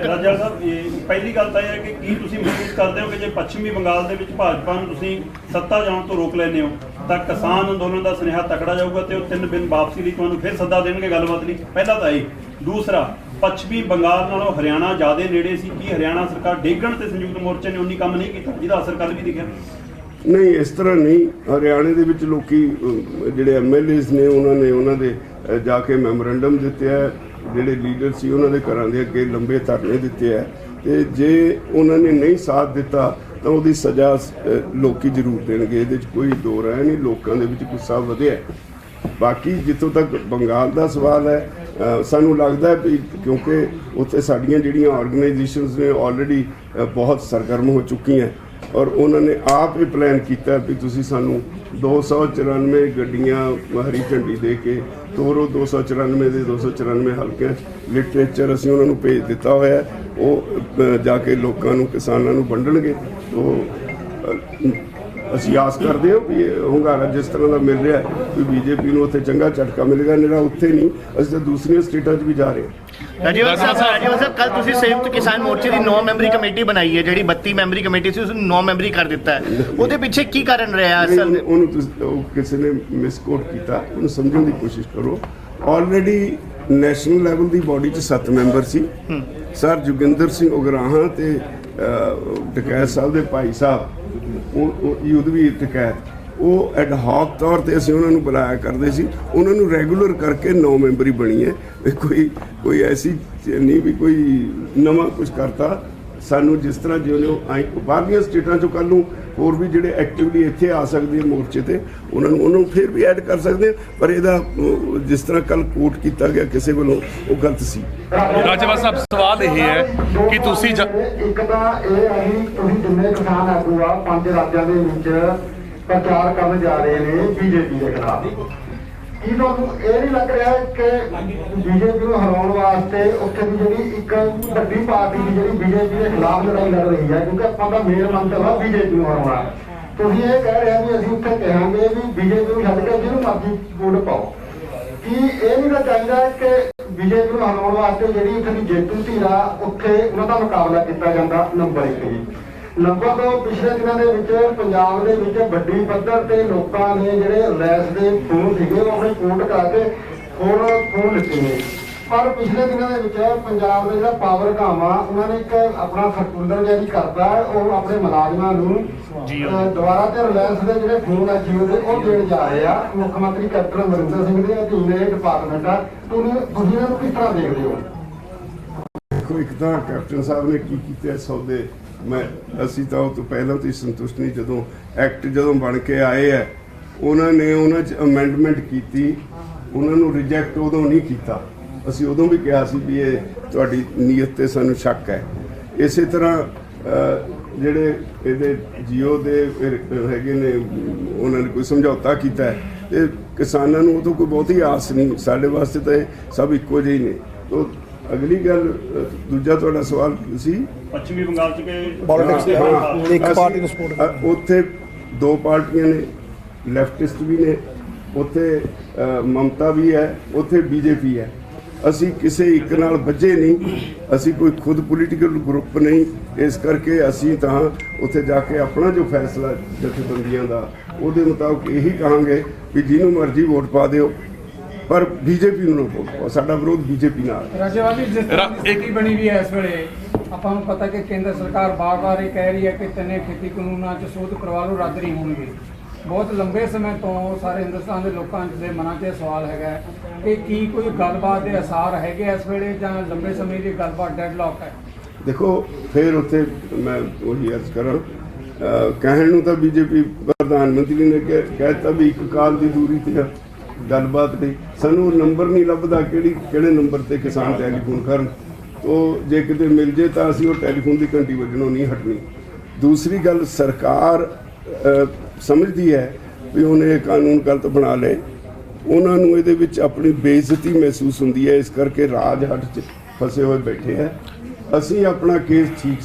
ਪਹਿਲੀ ਗੱਲ ਤਾਂ ਇਹ ਹੈ ਕਿ ਕੀ ਤੁਸੀਂ ਮਹਿਸੂਸ ਕਰਦੇ ਹੋ ਕਿ ਜੇ ਪੱਛਮੀ ਬੰਗਾਲ ਦੇ ਵਿੱਚ ਭਾਜਪਾ ਨੂੰ ਤੁਸੀਂ ਸੱਤਾ ਜਾਣ ਤੋਂ ਰੋਕ ਲੈਂਦੇ ਹੋ ਤਾਂ ਕਿਸਾਨ ਅੰਦੋਲਨ ਦਾ ਸੁਨੇਹਾ ਤਕੜਾ ਜਾਊਗਾ ਤੇ ਉਹ 3 ਦਿਨ ਵਾਪਸੀ ਲਈ ਤੁਹਾਨੂੰ ਫਿਰ ਸੱਦਾ ਦੇਣਗੇ ਗੱਲਬਾਤ ਲਈ? ਪਹਿਲਾ ਤਾਂ ਇਹ। ਦੂਸਰਾ, ਪੱਛਮੀ ਬੰਗਾਲ ਨਾਲੋਂ ਹਰਿਆਣਾ ਜ਼ਿਆਦਾ ਨੇੜੇ ਸੀ। ਕੀ ਹਰਿਆਣਾ ਸਰਕਾਰ ਡੇਗਣ ਤੇ ਸੰਯੁਕਤ ਮੋਰਚੇ ਨੇ ਉਨੀ ਕੰਮ ਨਹੀਂ ਕੀਤਾ ਜਿਹਦਾ ਅਸਰ ਕੱਲ੍ਹ ਵੀ ਦਿਖਿਆ? ਨਹੀਂ, ਇਸ ਤਰ੍ਹਾਂ ਨਹੀਂ। ਹਰਿਆਣੇ ਦੇ ਵਿੱਚ ਲੋਕੀ ਜਿਹੜੇ MLAs ਨੇ ਉਹਨਾਂ ਦੇ ਜਾ ਕੇ ਮੈਮੋਰੈਂਡਮ ਦਿੱਤੇ ਹੈ। ਜਿਹੜੇ ਲੀਡਰ ਸੀ ਉਹਨਾਂ ਦੇ ਘਰਾਂ ਦੇ ਅੱਗੇ ਲੰਬੇ ਧਰਨੇ ਦਿੱਤੇ ਹੈ ਤੇ ਜੇ ਉਹਨਾਂ ਨੇ ਨਹੀਂ ਸਾਥ ਦਿੱਤਾ ਤਾਂ ਉਹਦੀ ਸਜ਼ਾ ਲੋਕੀ ਜ਼ਰੂਰ ਦੇਣਗੇ। ਇਹਦੇ 'ਚ ਕੋਈ ਦੋ ਰਾਏ ਨਹੀਂ। ਲੋਕਾਂ ਦੇ ਵਿੱਚ ਗੁੱਸਾ ਵਧਿਆ। ਬਾਕੀ ਜਿੱਥੋਂ ਤੱਕ ਬੰਗਾਲ ਦਾ ਸਵਾਲ ਹੈ, ਸਾਨੂੰ ਲੱਗਦਾ ਵੀ ਕਿਉਂਕਿ ਉੱਥੇ ਸਾਡੀਆਂ ਜਿਹੜੀਆਂ ਆਰਗੇਨਾਈਜੇਸ਼ਨਸ ਨੇ ਆਲਰੇਡੀ ਬਹੁਤ ਸਰਗਰਮ ਹੋ ਚੁੱਕੀਆਂ ਔਰ ਉਹਨਾਂ ਨੇ ਆਪ ਇਹ ਪਲਾਨ ਕੀਤਾ ਵੀ ਤੁਸੀਂ ਸਾਨੂੰ 294 ਗੱਡੀਆਂ ਹਰੀ ਝੰਡੀ ਦੇ ਕੇ ਤੋਰੋ। 294 ਦੇ 294 ਹਲਕਿਆਂ ਲਿਟਰੇਚਰ ਅਸੀਂ ਉਹਨਾਂ ਨੂੰ ਭੇਜ ਦਿੱਤਾ ਹੋਇਆ। ਉਹ ਜਾ ਕੇ ਲੋਕਾਂ ਨੂੰ, ਕਿਸਾਨਾਂ ਨੂੰ ਵੰਡਣਗੇ। ਅਸੀਂ ਆਸ ਕਰਦੇ ਹਾਂ ਵੀ ਹੁੰਗਾਰਾ ਜਿਸ ਤਰ੍ਹਾਂ ਦਾ ਮਿਲ ਰਿਹਾ ਵੀ ਬੀਜੇਪੀ ਨੂੰ ਉੱਥੇ ਚੰਗਾ ਝਟਕਾ ਮਿਲੇਗਾ। ਜਿਹੜਾ ਉੱਥੇ ਨਹੀਂ, ਅਸੀਂ ਤਾਂ ਦੂਸਰੀਆਂ ਸਟੇਟਾਂ 'ਚ ਵੀ ਜਾ ਰਹੇ ਹਾਂ। ਰਾਜੇਵਾਲ ਸਾਹਿਬ, ਕੱਲ ਤੁਸੀਂ ਸੰਯੁਕਤ ਕਿਸਾਨ ਮੋਰਚੇ ਦੀ 9 ਮੈਂਬਰੀ ਕਮੇਟੀ ਬਣਾਈ ਹੈ, ਜਿਹੜੀ 32 ਮੈਂਬਰੀ ਕਮੇਟੀ ਸੀ ਉਸਨੂੰ 9 ਮੈਂਬਰੀ ਕਰ ਦਿੱਤਾ ਹੈ। ਉਹਦੇ ਪਿੱਛੇ ਕੀ ਕਾਰਨ ਰਿਹਾ? ਉਹਨੂੰ ਕਿਸੇ ਨੇ ਮਿਸਕੋਟ ਕੀਤਾ, ਉਹਨੂੰ ਸਮਝਣ ਦੀ ਕੋਸ਼ਿਸ਼ ਕਰੋ। ਆਲਰੇਡੀ ਨੈਸ਼ਨਲ ਲੈਵਲ ਦੀ ਬਾਡੀ 'ਚ 7 ਮੈਂਬਰ ਸੀ। ਸਰ ਜੋਗਿੰਦਰ ਸਿੰਘ ਉਗਰਾਹਾਂ ਤੇ ਟਕੈਤ ਸਾਹਿਬ ਦੇ ਭਾਈ ਸਾਹਿਬ, ਉਹ ਯੁੱਧਵੀ ਟਕੈਤ, ਉਹ ਐਡਹੌਕ ਤੌਰ ਤੇ ਅਸੀਂ ਉਹਨਾਂ ਨੂੰ ਬੁਲਾਇਆ ਕਰਦੇ ਸੀ। ਉਹਨਾਂ ਨੂੰ ਰੈਗੂਲਰ ਕਰਕੇ 9 ਮੈਂਬਰੀ ਬਣੀ ਹੈ। ਕੋਈ ਐਸੀ ਨਹੀਂ ਵੀ ਕੋਈ ਨਵਾਂ ਕੁਝ ਕਰਤਾ। ਸਾਨੂੰ ਜਿਸ ਤਰ੍ਹਾਂ ਜਿਉਂ ਬਾਹਰਲੀਆਂ ਸਟੇਟਾਂ 'ਚੋਂ ਕੱਲ੍ਹ ਨੂੰ ਹੋਰ ਵੀ ਜਿਹੜੇ ਐਕਟਿਵਲੀ ਇੱਥੇ ਆ ਸਕਦੇ ਆ ਮੋਰਚੇ ਤੇ ਉਹਨਾਂ ਨੂੰ ਫਿਰ ਵੀ ਐਡ ਕਰ ਸਕਦੇ ਆ। ਪਰ ਇਹਦਾ ਜਿਸ ਤਰ੍ਹਾਂ ਕੱਲ ਕੋਟ ਕੀਤਾ ਗਿਆ ਕਿਸੇ ਵੱਲੋਂ ਉਹ ਗਲਤ ਸੀ। ਰਾਜੇਵਾਲ ਸਾਹਿਬ ਸਵਾਲ ਇਹ ਹੈ ਕਿ ਤੁਸੀਂ ਇੱਕ ਤਾਂ ਇਹ ਹੈ ਵੀ ਤੁਸੀਂ ਜਿੰਨੇ ਕਿਸਾਨ ਆਗੂ ਆ 5 ਰਾਜਾਂ ਦੇ ਵਿੱਚ ਪ੍ਰਚਾਰ ਕਰਨ ਜਾ ਰਹੇ ਨੇ ਬੀਜੇਪੀ ਦੇ ਖਿਲਾਫ, ਕੀ ਤੁਹਾਨੂੰ ਇਹ ਨਹੀਂ ਲੱਗ ਰਿਹਾ ਕਿ ਬੀਜੇਪੀ ਨੂੰ ਹਰਾਉਣ ਵਾਸਤੇ ਉੱਥੇ ਦੀ ਜਿਹੜੀ ਇੱਕ ਵੱਡੀ ਪਾਰਟੀ ਦੀ ਜਿਹੜੀ ਬੀਜੇਪੀ ਦੇ ਖਿਲਾਫ ਲੜਾਈ ਲੜ ਰਹੀ ਹੈ, ਕਿਉਂਕਿ ਆਪਾਂ ਦਾ ਮੇਨ ਮੰਤਵ ਆ ਬੀਜੇਪੀ ਨੂੰ ਹਰਾਉਣਾ। ਤੁਸੀਂ ਇਹ ਕਹਿ ਰਹੇ ਹੋ ਵੀ ਅਸੀਂ ਉੱਥੇ ਕਹਾਂਗੇ ਵੀ ਬੀਜੇਪੀ ਨੂੰ ਛੱਡ ਕੇ ਜਿਹਨੂੰ ਮਰਜ਼ੀ ਵੋਟ ਪਾਓ, ਕੀ ਇਹ ਨਹੀਂ ਤਾਂ ਚਾਹੀਦਾ ਕਿ ਬੀਜੇਪੀ ਨੂੰ ਹਰਾਉਣ ਵਾਸਤੇ ਜਿਹੜੀ ਉੱਥੇ ਦੀ ਜੇਤੂ ਧਿਰ ਆ ਉੱਥੇ ਉਹਨਾਂ ਦਾ ਮੁਕਾਬਲਾ ਕੀਤਾ ਜਾਂਦਾ। ਨੰਬਰ 1 ਜੀ। ਨੰਬਰ 2, ਪਿਛਲੇ ਦਿਨਾਂ ਦੇ ਵਿੱਚ ਪੰਜਾਬ ਦੇ ਵਿੱਚ ਵੱਡੀ ਪੱਧਰ ਤੇ ਲੋਕਾਂ ਨੇ ਜਿਹੜੇ ਰੈਸ ਦੇ ਫੋਨ ਸੀਗੇ ਉਹ ਆਪਣੇ ਕੋਰਟ ਕਰਾ ਕੇ ਫੋਨ ਲਿੱਤੇ ਨੇ। ਪਰ ਪਿਛਲੇ ਦਿਨਾਂ ਦੇ ਵਿੱਚ ਪੰਜਾਬ ਦਾ ਜਿਹੜਾ ਪਾਵਰ ਕਾਮ ਆ ਉਹਨਾਂ ਨੇ ਇੱਕ ਆਪਣਾ ਸਰਕੂਲਰ ਜਾਰੀ ਕਰਤਾ, ਉਹ ਆਪਣੇ ਮੁਲਾਜ਼ਮਾਂ ਨੂੰ ਦੁਬਾਰਾ ਤੇ ਰਿਲਾਇੰਸ ਦੇ ਜਿਹੜੇ ਫੋਨ ਆ ਜੀਓ ਦੇ ਉਹ ਦੇਣ ਜਾ ਰਹੇ ਆ। ਮੁੱਖ ਮੰਤਰੀ ਕੈਪਟਨ ਅਮਰਿੰਦਰ ਸਿੰਘ ਦੇ ਅਧੀਨ ਇਹ ਡਿਪਾਰਟਮੈਂਟ ਆ, ਤੁਸੀਂ ਇਹਨਾਂ ਨੂੰ ਕਿਸ ਤਰ੍ਹਾਂ ਦੇਖਦੇ ਹੋ? ਦੇਖੋ, ਇੱਕ ਤਾਂ ਕੈਪਟਨ ਸਾਹਿਬ ਨੇ ਕੀ ਕੀਤਾ ਸੌਦੇ, ਅਸੀਂ ਤਾਂ ਉਹ ਤੋਂ ਪਹਿਲਾਂ ਤੋਂ ਹੀ ਸੰਤੁਸ਼ਟ ਨਹੀਂ। ਜਦੋਂ ਐਕਟ ਬਣ ਕੇ ਆਏ ਹੈ ਉਹਨਾਂ 'ਚ ਅਮੈਂਡਮੈਂਟ ਕੀਤੀ, ਉਹਨਾਂ ਨੂੰ ਰਿਜੈਕਟ ਉਦੋਂ ਨਹੀਂ ਕੀਤਾ। ਅਸੀਂ ਉਦੋਂ ਵੀ ਕਿਹਾ ਸੀ ਵੀ ਇਹ ਤੁਹਾਡੀ ਨੀਅਤ ਤੇ ਸਾਨੂੰ ਸ਼ੱਕ ਹੈ। ਇਸੇ ਤਰ੍ਹਾਂ ਜਿਹੜੇ ਇਹਦੇ ਜੀਓ ਦੇ ਹੈਗੇ ਨੇ ਉਹਨਾਂ ਨੇ ਕੋਈ ਸਮਝੌਤਾ ਕੀਤਾ ਹੈ ਤੇ ਕਿਸਾਨਾਂ ਨੂੰ ਉਹ ਤੋਂ ਕੋਈ ਬਹੁਤੀ ਆਸ ਨਹੀਂ। ਸਾਡੇ ਵਾਸਤੇ ਤਾਂ ਇਹ ਸਭ ਇੱਕੋ ਜਿਹੇ ਨੇ। ਤੋਂ ਅਗਲੀ ਗੱਲ, ਦੂਜਾ ਤੁਹਾਡਾ ਸਵਾਲ ਸੀ ਪੱਛਮੀ ਬੰਗਾਲ ਚ ਪੋਲਿਟਿਕਸ ਦੇ ਇੱਕ ਪਾਰਟੀ ਨੂੰ ਸਪੋਰਟ, ਉੱਥੇ 2 ਪਾਰਟੀਆਂ ਨੇ, ਲੈਫਟਿਸਟ ਵੀ ਨੇ, ਉੱਥੇ ਮਮਤਾ ਵੀ ਹੈ, ਉੱਥੇ ਬੀਜੇਪੀ ਹੈ। ਅਸੀਂ ਕਿਸੇ ਇੱਕ ਨਾਲ ਵੱਜੇ ਨਹੀਂ, ਅਸੀਂ ਕੋਈ ਖੁਦ ਪੋਲੀਟੀਕਲ ਗਰੁੱਪ ਨਹੀਂ। ਇਸ ਕਰਕੇ ਅਸੀਂ ਤਾਂ ਉੱਥੇ ਜਾ ਕੇ ਆਪਣਾ ਜੋ ਫੈਸਲਾ ਜਥੇਬੰਦੀਆਂ ਦਾ ਉਹਦੇ ਮੁਤਾਬਕ ਇਹੀ ਕਹਾਂਗੇ ਵੀ ਜਿਹਨੂੰ ਮਰਜ਼ੀ ਵੋਟ ਪਾ ਦਿਓ, ਪਰ ਬੀਜੇਪੀ ਨੂੰ ਵੋਟ ਪਾਓ। ਸਾਡਾ ਵਿਰੋਧ ਬੀਜੇਪੀ ਨਾਲ। ਰਾਜੇਵਾਲ ਜੀ, ਜਿਸ ਤਰ੍ਹਾਂ ਸਥਿਤੀ ਬਣੀ ਵੀ ਹੈ ਇਸ ਵੇਲੇ, ਆਪਾਂ ਨੂੰ ਪਤਾ ਕਿ ਕੇਂਦਰ ਸਰਕਾਰ ਬਾਰ-ਬਾਰ ਇਹ ਕਹਿ ਰਹੀ ਹੈ ਕਿ ਤਿੰਨੇ ਖੇਤੀ ਕਾਨੂੰਨਾਂ 'ਚ ਸੋਧ ਕਰਵਾ ਲਓ, ਰੱਦ ਨਹੀਂ ਹੋਣਗੇ। ਬਹੁਤ ਲੰਬੇ ਸਮੇਂ ਤੋਂ ਸਾਰੇ ਹਿੰਦੁਸਤਾਨ ਦੇ ਲੋਕਾਂ ਦੇ ਮਨਾਂ 'ਚ ਸਵਾਲ ਹੈਗਾ ਕਿ ਕੀ ਕੋਈ ਗੱਲਬਾਤ ਦੇ ਅਸਾਰ ਹੈਗੇ ਇਸ ਵੇਲੇ ਜਾਂ ਲੰਬੇ ਸਮੇਂ ਦੀ ਗੱਲਬਾਤ ਡੈਡਲੌਕ ਹੈ? ਦੇਖੋ, ਫਿਰ ਉੱਥੇ ਮੈਂ ਉਹੀ ਅਰਜ਼ ਕਰਾਂ, ਕਹਿਣ ਨੂੰ ਤਾਂ ਬੀਜੇਪੀ ਪ੍ਰਧਾਨ ਮੰਤਰੀ ਨੇ ਕਹਿਤਾ ਵੀ ਇੱਕ ਕਾਲ ਦੀ ਦੂਰੀ ਤੇ ਗੱਲਬਾਤ ਲਈ। ਸਾਨੂੰ ਨੰਬਰ ਨਹੀਂ ਲੱਭਦਾ ਕਿਹੜੇ ਨੰਬਰ ਤੇ ਕਿਸਾਨ ਟੈਲੀਫੋਨ ਕਰਨ। ਉਹ ਜੇ ਕਿਤੇ ਮਿਲ ਜੇ ਤਾਂ ਅਸੀਂ ਉਹ ਟੈਲੀਫੋਨ ਦੀ ਘੰਟੀ ਵੱਜਣੋਂ ਨਹੀਂ ਹਟਣੀ। ਦੂਸਰੀ ਗੱਲ, ਸਰਕਾਰ ਸਮਝਦੀ ਹੈ ਵੀ ਉਹਨੇ ਇਹ ਕਾਨੂੰਨ ਗਲਤ ਬਣਾ ਲਏ, ਉਹਨਾਂ ਨੂੰ ਇਹਦੇ ਵਿੱਚ ਆਪਣੀ ਬੇਇੱਜ਼ਤੀ ਮਹਿਸੂਸ ਹੁੰਦੀ ਹੈ, ਇਸ ਕਰਕੇ ਰਾਜ ਹੱਟ 'ਚ ਫਸੇ ਹੋਏ ਬੈਠੇ ਹੈ। ਅਸੀਂ ਆਪਣਾ ਕੇਸ ਠੀਕ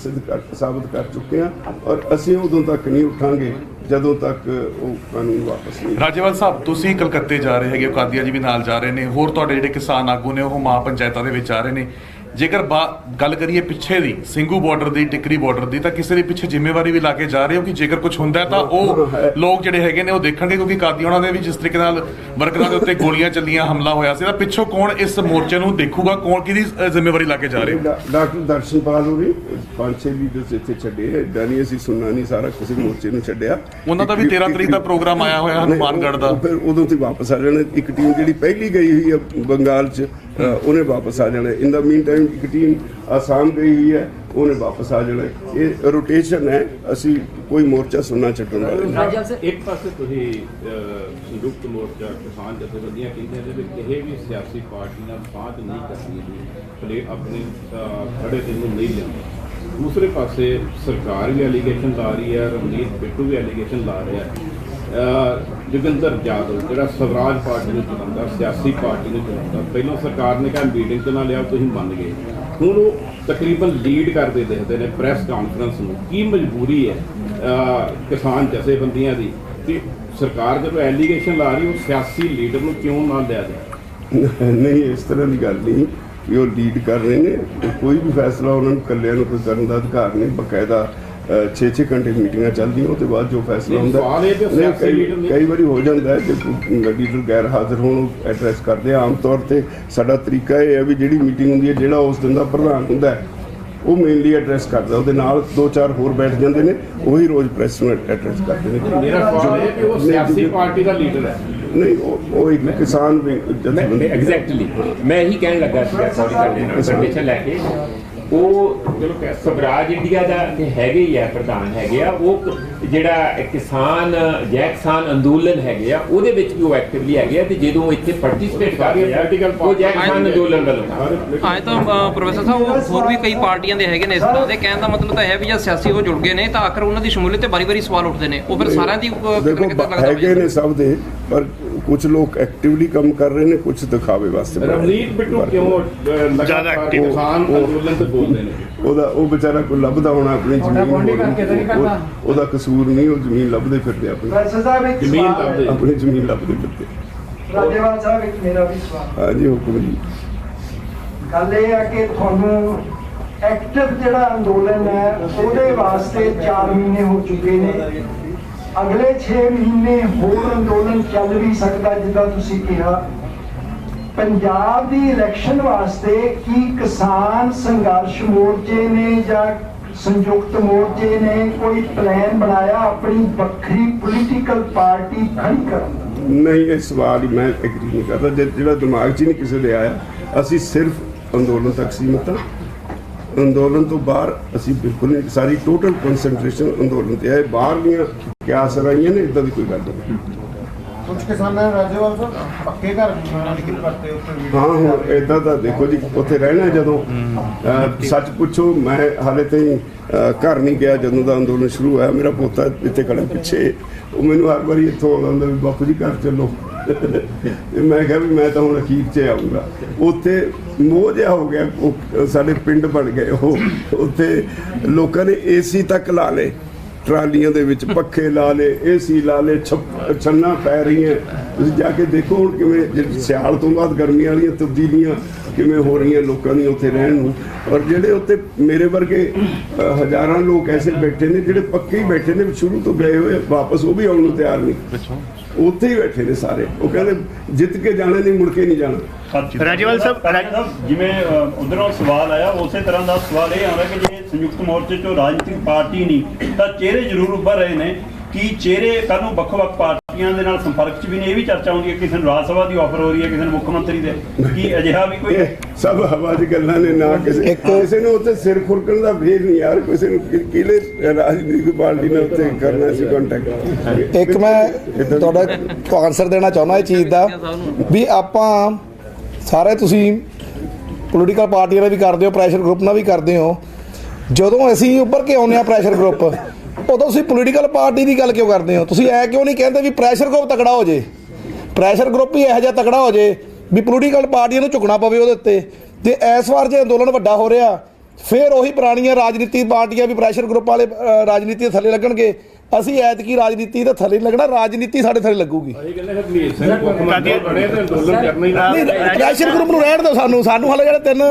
ਸਾਬਤ ਕਰ ਚੁੱਕੇ ਹਾਂ ਔਰ ਅਸੀਂ ਉਦੋਂ ਤੱਕ ਨਹੀਂ ਉੱਠਾਂਗੇ ਜਦੋਂ ਤੱਕ ਉਹ ਕਾਨੂੰਨ ਵਾਪਸ ਨਹੀਂ। ਰਾਜੇਵਾਲ ਸਾਹਿਬ, ਤੁਸੀਂ ਕਲਕੱਤੇ ਜਾ ਰਹੇ ਹੈਗੇ, ਕਾਦੀਆਂ ਜੀ ਵੀ ਨਾਲ ਜਾ ਰਹੇ ਨੇ, ਹੋਰ ਤੁਹਾਡੇ ਜਿਹੜੇ ਕਿਸਾਨ ਆਗੂ ਨੇ ਉਹ ਮਹਾ ਪੰਚਾਇਤਾਂ ਦੇ ਵਿੱਚ ਆ ਰਹੇ ਨੇ। ਜੇਕਰ ਗੱਲ ਕਰੀਏ ਪਿੱਛੇ ਦੀ ਸਿੰਘੂ ਬਾਰਡਰ ਦੀ, ਟਿੱਕਰੀ ਬਾਰਡਰ ਦੀ, ਤਾਂ ਕਿਸੇ ਦੇ ਪਿੱਛੇ ਜ਼ਿੰਮੇਵਾਰੀ ਵੀ ਲਾ ਕੇ ਜਾ ਰਹੇ ਹੋ ਕਿ ਜੇਕਰ ਕੁਝ ਹੁੰਦਾ ਤਾਂ ਉਹ ਲੋਕ ਜਿਹੜੇ ਹੈਗੇ ਨੇ ਉਹ ਦੇਖਣਗੇ, ਕਿਉਂਕਿ ਕਾਦੀਆਂ ਉਹਨਾਂ ਦੇ ਵੀ ਜਿਸ ਤਰੀਕੇ ਨਾਲ ਵਰਕਰਾਂ ਦੇ ਉੱਤੇ ਗੋਲੀਆਂ ਚੱਲੀਆਂ, ਹਮਲਾ ਹੋਇਆ ਸੀ, ਤਾਂ ਪਿੱਛੋਂ ਕੌਣ ਇਸ ਮੋਰਚੇ ਨੂੰ ਦੇਖੂਗਾ? ਕੌਣ ਕਿਹਦੀ ਜ਼ਿੰਮੇਵਾਰੀ ਲਾ ਕੇ ਜਾ ਰਹੇ ਹੋ? ਡਾਕਟਰ ਦਰਸ਼ਨਪਾਲ ਹੋਰੀ 5-6 ਲੀਡਰਸ ਇੱਥੇ ਛੱਡੇ, ਏਦਾਂ ਨਹੀਂ ਅਸੀਂ ਸੁਣਨਾ ਨਹੀਂ ਸਾਰਾ ਕਿਸੇ ਮੋਰਚੇ ਨੂੰ ਛੱਡਿਆ। ਉਹਨਾਂ ਦਾ ਵੀ 13 ਤਰੀਕ ਦਾ ਪ੍ਰੋਗਰਾਮ ਆਇਆ ਹੋਇਆ ਹਨੂਮਾਨਗੜ੍ਹ ਦਾ, ਫਿਰ ਉਦੋਂ ਤੇ ਵਾਪਸ ਆ ਜਾਣਾ। ਇੱਕ ਟੀਮ ਜਿਹੜੀ ਪਹਿਲੀ ਗਈ ਹੋਈ ਹੈ ਬੰਗਾਲ 'ਚ ਉਹਨੇ ਵਾਪਸ ਆ ਜਾਣਾ। ਇਨ ਦਾ ਮੀਨ ਟਾਈਮ ਇੱਕ ਟੀਮ ਆਸਾਮ ਗਈ ਹੋਈ ਹੈ, ਉਹਨੇ ਵਾਪਸ ਆ ਜਾਣਾ। ਇਹ ਰੋਟੇਸ਼ਨ ਹੈ, ਅਸੀਂ ਕੋਈ ਮੋਰਚਾ ਸੁਣਨਾ ਛੱਡਣ ਵਾਲੇ ਨਹੀਂ। ਇੱਕ ਪਾਸੇ ਤੁਸੀਂ ਸੰਯੁਕਤ ਮੋਰਚਾ ਕਿਸਾਨ ਜਥੇਬੰਦੀਆਂ ਕਹਿੰਦੇ ਨੇ ਕਿ ਇਹ ਵੀ ਸਿਆਸੀ ਪਾਰਟੀ ਨਾਲ ਸਾਂਝ ਨਹੀਂ ਕਰਦੀ, ਆਪਣੇ ਖੜੇ ਦਿਲ ਨੂੰ ਨਹੀਂ ਲੈਂਦੇ। ਦੂਸਰੇ ਪਾਸੇ ਸਰਕਾਰ ਵੀ ਐਲੀਗੇਸ਼ਨ ਲਾ ਰਹੀ ਹੈ, ਰਣਜੀਤ ਬਿੱਟੂ ਵੀ ਐਲੀਗੇਸ਼ਨ ਲਾ ਰਿਹਾ ਹੈ। ਜੋਗਿੰਦਰ ਯਾਦਵ ਜਿਹੜਾ ਸਵਰਾਜ ਪਾਰਟੀ ਨੂੰ ਚਲਾਉਂਦਾ, ਸਿਆਸੀ ਪਾਰਟੀ ਨੂੰ ਚਲਾਉਂਦਾ, ਪਹਿਲਾਂ ਸਰਕਾਰ ਨੇ ਕਿਹਾ ਮੀਟਿੰਗ 'ਚ ਨਾ ਲਿਆ, ਤੁਸੀਂ ਮੰਨ ਗਏ, ਹੁਣ ਉਹ ਤਕਰੀਬਨ ਲੀਡ ਕਰਦੇ ਦਿਖਦੇ ਨੇ ਪ੍ਰੈਸ ਕਾਨਫਰੰਸ ਨੂੰ। ਕੀ ਮਜਬੂਰੀ ਹੈ ਕਿਸਾਨ ਜਥੇਬੰਦੀਆਂ ਦੀ ਕਿ ਸਰਕਾਰ ਜਦੋਂ ਐਲੀਗੇਸ਼ਨ ਲਾ ਰਹੀ ਉਹ ਸਿਆਸੀ ਲੀਡਰ ਨੂੰ ਕਿਉਂ ਨਾ ਲਿਆ ਜਾਏ? ਨਹੀਂ, ਇਸ ਤਰ੍ਹਾਂ ਦੀ ਗੱਲ ਨਹੀਂ ਵੀ ਉਹ ਲੀਡ ਕਰ ਰਹੇ ਨੇ। ਕੋਈ ਵੀ ਫੈਸਲਾ ਉਹਨਾਂ ਨੂੰ ਇਕੱਲਿਆਂ ਨੂੰ ਕੋਈ ਕਰਨ ਦਾ ਅਧਿਕਾਰ ਨਹੀਂ। ਬਕਾਇਦਾ 6-6 ਘੰਟੇ ਮੀਟਿੰਗਾਂ ਚੱਲਦੀਆਂ, ਉਹ ਤੋਂ ਬਾਅਦ ਜੋ ਫੈਸਲਾ ਹੁੰਦਾ ਕਈ ਵਾਰੀ ਹੋ ਜਾਂਦਾ ਹੈ ਜੇ ਲੀਡਰ ਗੈਰ ਹਾਜ਼ਰ ਹੋਣ, ਉਹ ਐਡਰੈਸ ਕਰਦੇ ਆ। ਆਮ ਤੌਰ ਤੇ ਸਾਡਾ ਤਰੀਕਾ ਇਹ ਹੈ ਵੀ ਜਿਹੜੀ ਮੀਟਿੰਗ ਹੁੰਦੀ ਹੈ, ਜਿਹੜਾ ਉਸ ਦਿਨ ਦਾ ਪ੍ਰਧਾਨ ਹੁੰਦਾ ਹੈ ਉਹ ਮੇਨਲੀ ਐਡਰੈਸ ਕਰਦਾ, ਉਹਦੇ ਨਾਲ 2-4 ਹੋਰ ਬੈਠ ਜਾਂਦੇ ਨੇ, ਉਹੀ ਰੋਜ਼ ਪ੍ਰੈਸ ਨੂੰ ਐਡਰੈਸ ਕਰਦੇ ਨੇ। ਮੇਰਾ ਸਵਾਲ ਹੈ ਕਿ ਉਹ ਸਿਆਸੀ ਪਾਰਟੀ ਦਾ ਲੀਡਰ ਹੈ? ਨਹੀਂ, ਉਹ ਇੱਕ ਕਿਸਾਨ ਐਗਜ਼ੈਕਟਲੀ ਮੈਂ ਇਹੀ ਕਹਿਣ ਲੱਗਾ ਸੀ, ਸੌਰੀ ਕਰਦੇ ਨਾਲ ਪਰਮਿਸ਼ਨ ਲੈ ਕੇ ਉਹ ਸਵਰਾਜ ਇੰਡੀਆ ਦਾ ਹੈਗੇ ਹੀ ਹੈ, ਪ੍ਰਧਾਨ ਹੈਗੇ ਆ। ਉਹ ਜਿਹੜਾ ਕਿਸਾਨ ਜੈ ਕਿਸਾਨ ਅੰਦੋਲਨ ਹੈਗੇ ਆ ਉਹਦੇ ਵਿੱਚ ਵੀ ਉਹ ਐਕਟਿਵਲੀ ਹੈਗੇ ਆ, ਤੇ ਜਦੋਂ ਇੱਥੇ ਪਾਰਟਿਸਿਪੇਟ ਕਰਦੇ ਆ ਉਹ ਜੈ ਕਿਸਾਨ ਅੰਦੋਲਨ ਵੱਲੋਂ। ਅੱਜ ਤਾਂ ਪ੍ਰੋਫੈਸਰ ਸਾਹਿਬ ਹੋਰ ਵੀ ਕਈ ਪਾਰਟੀਆਂ ਦੇ ਹੈਗੇ ਨੇ ਇਸ ਤਰ੍ਹਾਂ ਦੇ, ਕਹਿਣ ਦਾ ਮਤਲਬ ਤਾਂ ਹੈ ਵੀ ਜਦ ਸਿਆਸੀ ਉਹ ਜੁੜ ਗਏ ਨੇ ਤਾਂ ਆਖਰ ਉਹਨਾਂ ਦੀ ਸ਼ਮੂਲੀਅਤ ਤੇ ਵਾਰੀ-ਵਾਰੀ ਸਵਾਲ ਉੱਠਦੇ ਨੇ, ਉਹ ਫਿਰ ਸਾਰਿਆਂ ਦੀ ਦੇਖੋ ਹੈਗੇ ਨੇ ਸਭ ਦੇ, ਪਰ ਕੁਝ ਲੋਕ ਐਕਟਿਵਲੀ ਕੰਮ ਕਰ ਰਹੇ ਨੇ, ਕੁਝ ਦਿਖਾਵੇ ਵਾਸਤੇ। ਰਵਨੀਤ ਬਿੱਟੂ ਕਿਉਂ ਜ਼ਿਆਦਾ ਐਕਟਿਵ ਕਿਸਾਨ ਅੰਦੋਲਨ ਤੇ ਬੋਲਦੇ ਨੇ? ਉਹ ਵਿਚਾਰਾ ਕੋਈ ਲੱਭਦਾ ਹੋਣਾ ਆਪਣੀ ਜ਼ਮੀਨ, ਉਹਦਾ ਕਸੂਰ ਨਹੀਂ, ਉਹ ਜ਼ਮੀਨ ਲੱਭਦੇ ਫਿਰਦੇ ਆਪਣੀ ਜ਼ਮੀਨ ਲੱਭਦੇ ਫਿਰਦੇ। ਰਾਜੇਵਾਲ ਸਾਹਿਬ ਇੱਕ ਮੇਰਾ ਵੀ ਸਵਾਲ। ਹਾਂਜੀ ਹੁਕਮ ਜੀ। ਗੱਲ ਇਹ ਹੈ ਕਿ ਤੁਹਾਨੂੰ ਐਕਟਿਵ ਜਿਹੜਾ ਅੰਦੋਲਨ ਹੈ ਉਹਦੇ ਵਾਸਤੇ 4 ਮਹੀਨੇ ਹੋ ਚੁੱਕੇ ਨੇ, ਅਗਲੇ 6 ਮਹੀਨੇ ਹੋਰ ਅੰਦੋਲਨ ਚੱਲ ਵੀ ਸਕਦਾ ਜਿੱਦਾਂ ਤੁਸੀਂ ਕਿਹਾ। ਪੰਜਾਬ ਦੀ ਇਲੈਕਸ਼ਨ ਵਾਸਤੇ ਕੀ ਕਿਸਾਨ ਸੰਘਰਸ਼ ਮੋਰਚੇ ਨੇ ਜਾਂ ਸੰਯੁਕਤ ਮੋਰਚੇ ਨੇ ਕੋਈ ਪਲਾਨ ਬਣਾਇਆ ਆਪਣੀ ਵੱਖਰੀ ਪੋਲੀਟੀਕਲ ਪਾਰਟੀ ਖੜੀ ਕਰਨ ਦਾ? ਨਹੀਂ, ਇਹ ਸਵਾਲ ਹੀ ਮੈਂ ਐਗਰੀ ਨਹੀਂ ਕਰਦਾ। ਜਿਹੜਾ ਦਿਮਾਗ 'ਚ ਹੀ ਨਹੀਂ ਕਿਸੇ ਦੇ ਆਇਆ। ਅਸੀਂ ਸਿਰਫ ਅੰਦੋਲਨ ਤੱਕ ਸੀਮਤ ਹਾਂ, ਅੰਦੋਲਨ ਤੋਂ ਬਾਹਰ ਅਸੀਂ ਬਿਲਕੁਲ ਨਹੀਂ, ਸਾਰੀ ਟੋਟਲ ਕਨਸੈਂਟਰੇਸ਼ਨ ਅੰਦੋਲਨ ਤੇ ਹੈ। ਬਾਹਰ ਦੀਆਂ ਕਿਆ ਸਰਾਈਆਂ ਨੇ, ਇੱਦਾਂ ਦੀ ਕੋਈ ਗੱਲ ਨਹੀਂ। ਕੁਝ ਕਿਸਾਨਾਂ ਰਾਜੇਵਾਲ ਸਾਹਿਬ ਪੱਕੇ ਘਰ ਨਿਕਲ ਕਰਤੇ ਉੱਥੇ। ਹਾਂ, ਹੁਣ ਇੱਦਾਂ ਦਾ ਦੇਖੋ ਜੀ, ਉੱਥੇ ਰਹਿਣਾ ਜਦੋਂ ਸੱਚ ਪੁੱਛੋ, ਮੈਂ ਹਾਲੇ ਤਾਈਂ ਘਰ ਨਹੀਂ ਗਿਆ। ਜਦੋਂ ਦਾ ਅੰਦੋਲਨ ਸ਼ੁਰੂ ਹੋਇਆ, ਮੇਰਾ ਪੋਤਾ ਇੱਥੇ ਖੜਾ ਪਿੱਛੇ, ਉਹ ਮੈਨੂੰ ਹਰ ਵਾਰੀ ਇੱਥੋਂ ਆਉਂਦਾ ਹੁੰਦਾ ਵੀ ਬਾਪੂ ਜੀ ਘਰ ਚੱਲੋ। ਤੇ ਮੈਂ ਕਿਹਾ ਵੀ ਮੈਂ ਤਾਂ ਹੁਣ ਅਖੀਰ 'ਚ ਆਊਂਗਾ। ਉੱਥੇ ਮੋਹ ਜਿਹਾ ਹੋ ਗਿਆ, ਉਹ ਸਾਡੇ ਪਿੰਡ ਬਣ ਗਏ। ਉਹ ਉੱਥੇ ਲੋਕਾਂ ਨੇ AC ਤੱਕ ਲਾ ਲਏ, ਟਰਾਲੀਆਂ ਦੇ ਵਿੱਚ ਪੱਖੇ ਲਾ ਲਏ, AC ਲਾ ਲਏ, ਛੰਨਾ ਪੈ ਰਹੀਆਂ। ਤੁਸੀਂ ਜਾ ਕੇ ਦੇਖੋ ਹੁਣ ਕਿਵੇਂ ਸਿਆਲ ਤੋਂ ਬਾਅਦ ਗਰਮੀਆਂ ਵਾਲੀਆਂ ਤਬਦੀਲੀਆਂ ਕਿਵੇਂ ਹੋ ਰਹੀਆਂ ਲੋਕਾਂ ਦੀਆਂ ਉੱਥੇ ਰਹਿਣ ਨੂੰ। ਔਰ ਜਿਹੜੇ ਉੱਥੇ ਮੇਰੇ ਵਰਗੇ ਹਜ਼ਾਰਾਂ ਲੋਕ ਐਸੇ ਬੈਠੇ ਨੇ ਜਿਹੜੇ ਪੱਕੇ ਹੀ ਬੈਠੇ ਨੇ, ਸ਼ੁਰੂ ਤੋਂ ਗਏ ਹੋਏ, ਵਾਪਸ ਉਹ ਵੀ ਆਉਣ ਨੂੰ ਤਿਆਰ ਨਹੀਂ, ਉੱਥੇ ਹੀ ਬੈਠੇ ਨੇ ਸਾਰੇ। ਉਹ ਕਹਿੰਦੇ ਜਿੱਤ ਕੇ ਜਾਣਾ ਨਹੀਂ, ਮੁੜ ਕੇ ਨਹੀਂ ਜਾਣਾ। ਰਾਜੇਵਾਲ ਸਾਹਿਬ ਜਿਵੇਂ ਉਧਰੋਂ ਸਵਾਲ ਆਇਆ, ਉਸੇ ਤਰ੍ਹਾਂ ਦਾ ਸਵਾਲ ਇਹ ਆਉਂਦਾ ਕਿ ਜੇ ਸੰਯੁਕਤ ਮੋਰਚੇ ਚੋਂ ਰਾਜਨੀਤਿਕ ਪਾਰਟੀ ਨਹੀਂ ਤਾਂ ਚਿਹਰੇ ਜ਼ਰੂਰ ਉੱਭਰ ਰਹੇ ਨੇ। ਕੀ ਚਿਹਰੇ ਕੱਲ੍ਹ ਨੂੰ ਵੱਖ-ਵੱਖ ਪਾਰਟੀਆਂ ਦੇ ਨਾਲ ਸੰਪਰਕ 'ਚ ਵੀ ਨੇ? ਇਹ ਵੀ ਚਰਚਾ ਹੁੰਦੀ ਹੈ, ਕਿਸੇ ਨੂੰ ਰਾਜ ਸਭਾ ਦੀ ਆਫਰ ਹੋ ਰਹੀ ਹੈ, ਕਿਸੇ ਨੂੰ ਮੁੱਖ ਮੰਤਰੀ ਦੇ। ਕੀ ਅਜਿਹਾ ਵੀ ਕੋਈ? ਸਭ ਹਵਾ 'ਚ ਗੱਲਾਂ ਨੇ, ਨਾ ਕਿਸੇ ਨੂੰ ਉੱਥੇ ਸਿਰ ਖੁਰਕਣ ਦਾ ਵੇਰ ਨਹੀਂ ਯਾਰ। ਕਿਸੇ ਨੂੰ ਕਿਹੜੇ ਰਾਜਨੀਤਿਕ ਪਾਰਟੀ ਨੇ ਉੱਥੇ ਕਰਨਾ ਸੀ ਕੰਟੈਕਟ। ਇੱਕ ਮੈਂ ਤੁਹਾਡਾ ਆਨਸਰ ਦੇਣਾ ਚਾਹੁੰਦਾ ਇਹ ਚੀਜ਼ ਦਾ ਵੀ ਆਪਾਂ ਸਾਰੇ, ਤੁਸੀਂ ਪੋਲੀਟੀਕਲ ਪਾਰਟੀਆਂ ਨਾਲ ਵੀ ਕਰਦੇ ਹੋ, ਪ੍ਰੈਸ਼ਰ ਗਰੁੱਪ ਨਾਲ ਵੀ ਕਰਦੇ ਹੋ। ਜਦੋਂ ਅਸੀਂ ਉੱਭਰ ਕੇ ਆਉਂਦੇ ਹਾਂ ਪ੍ਰੈਸ਼ਰ ਗਰੁੱਪ, ਉਦੋਂ ਤੁਸੀਂ ਪੋਲੀਟੀਕਲ ਪਾਰਟੀ ਦੀ ਗੱਲ ਕਿਉਂ ਕਰਦੇ ਹੋ? ਤੁਸੀਂ ਐ ਕਿਉਂ ਨਹੀਂ ਕਹਿੰਦੇ ਵੀ ਪ੍ਰੈਸ਼ਰ ਗਰੁੱਪ ਤਕੜਾ ਹੋ ਜੇ, ਪ੍ਰੈਸ਼ਰ ਗਰੁੱਪ ਹੀ ਇਹੋ ਜਿਹਾ ਤਕੜਾ ਹੋ ਜੇ ਵੀ ਪੋਲੀਟੀਕਲ ਪਾਰਟੀਆਂ ਨੂੰ ਝੁਕਣਾ ਪਵੇ ਉਹਦੇ ਉੱਤੇ। ਤੇ ਇਸ ਵਾਰ ਜੇ ਅੰਦੋਲਨ ਵੱਡਾ ਹੋ ਰਿਹਾ, ਫਿਰ ਉਹੀ ਪੁਰਾਣੀਆਂ ਰਾਜਨੀਤੀ ਪਾਰਟੀਆਂ ਵੀ ਪ੍ਰੈਸ਼ਰ ਗਰੁੱਪ ਵਾਲੇ ਰਾਜਨੀਤੀ ਦੇ ਥੱਲੇ ਲੱਗਣਗੇ। ਅਸੀਂ ਐਤਕੀ ਰਾਜਨੀਤੀ ਦੇ ਥੱਲੇ ਲੱਗਣਾ, ਰਾਜਨੀਤੀ ਸਾਡੇ ਥੱਲੇ ਲੱਗੂਗੀ। ਪ੍ਰੈਸ਼ਰ ਗਰੁੱਪ ਨੂੰ ਰਹਿਣ ਦਿਓ, ਸਾਨੂੰ ਹਾਲੇ ਜਿਹੜੇ 3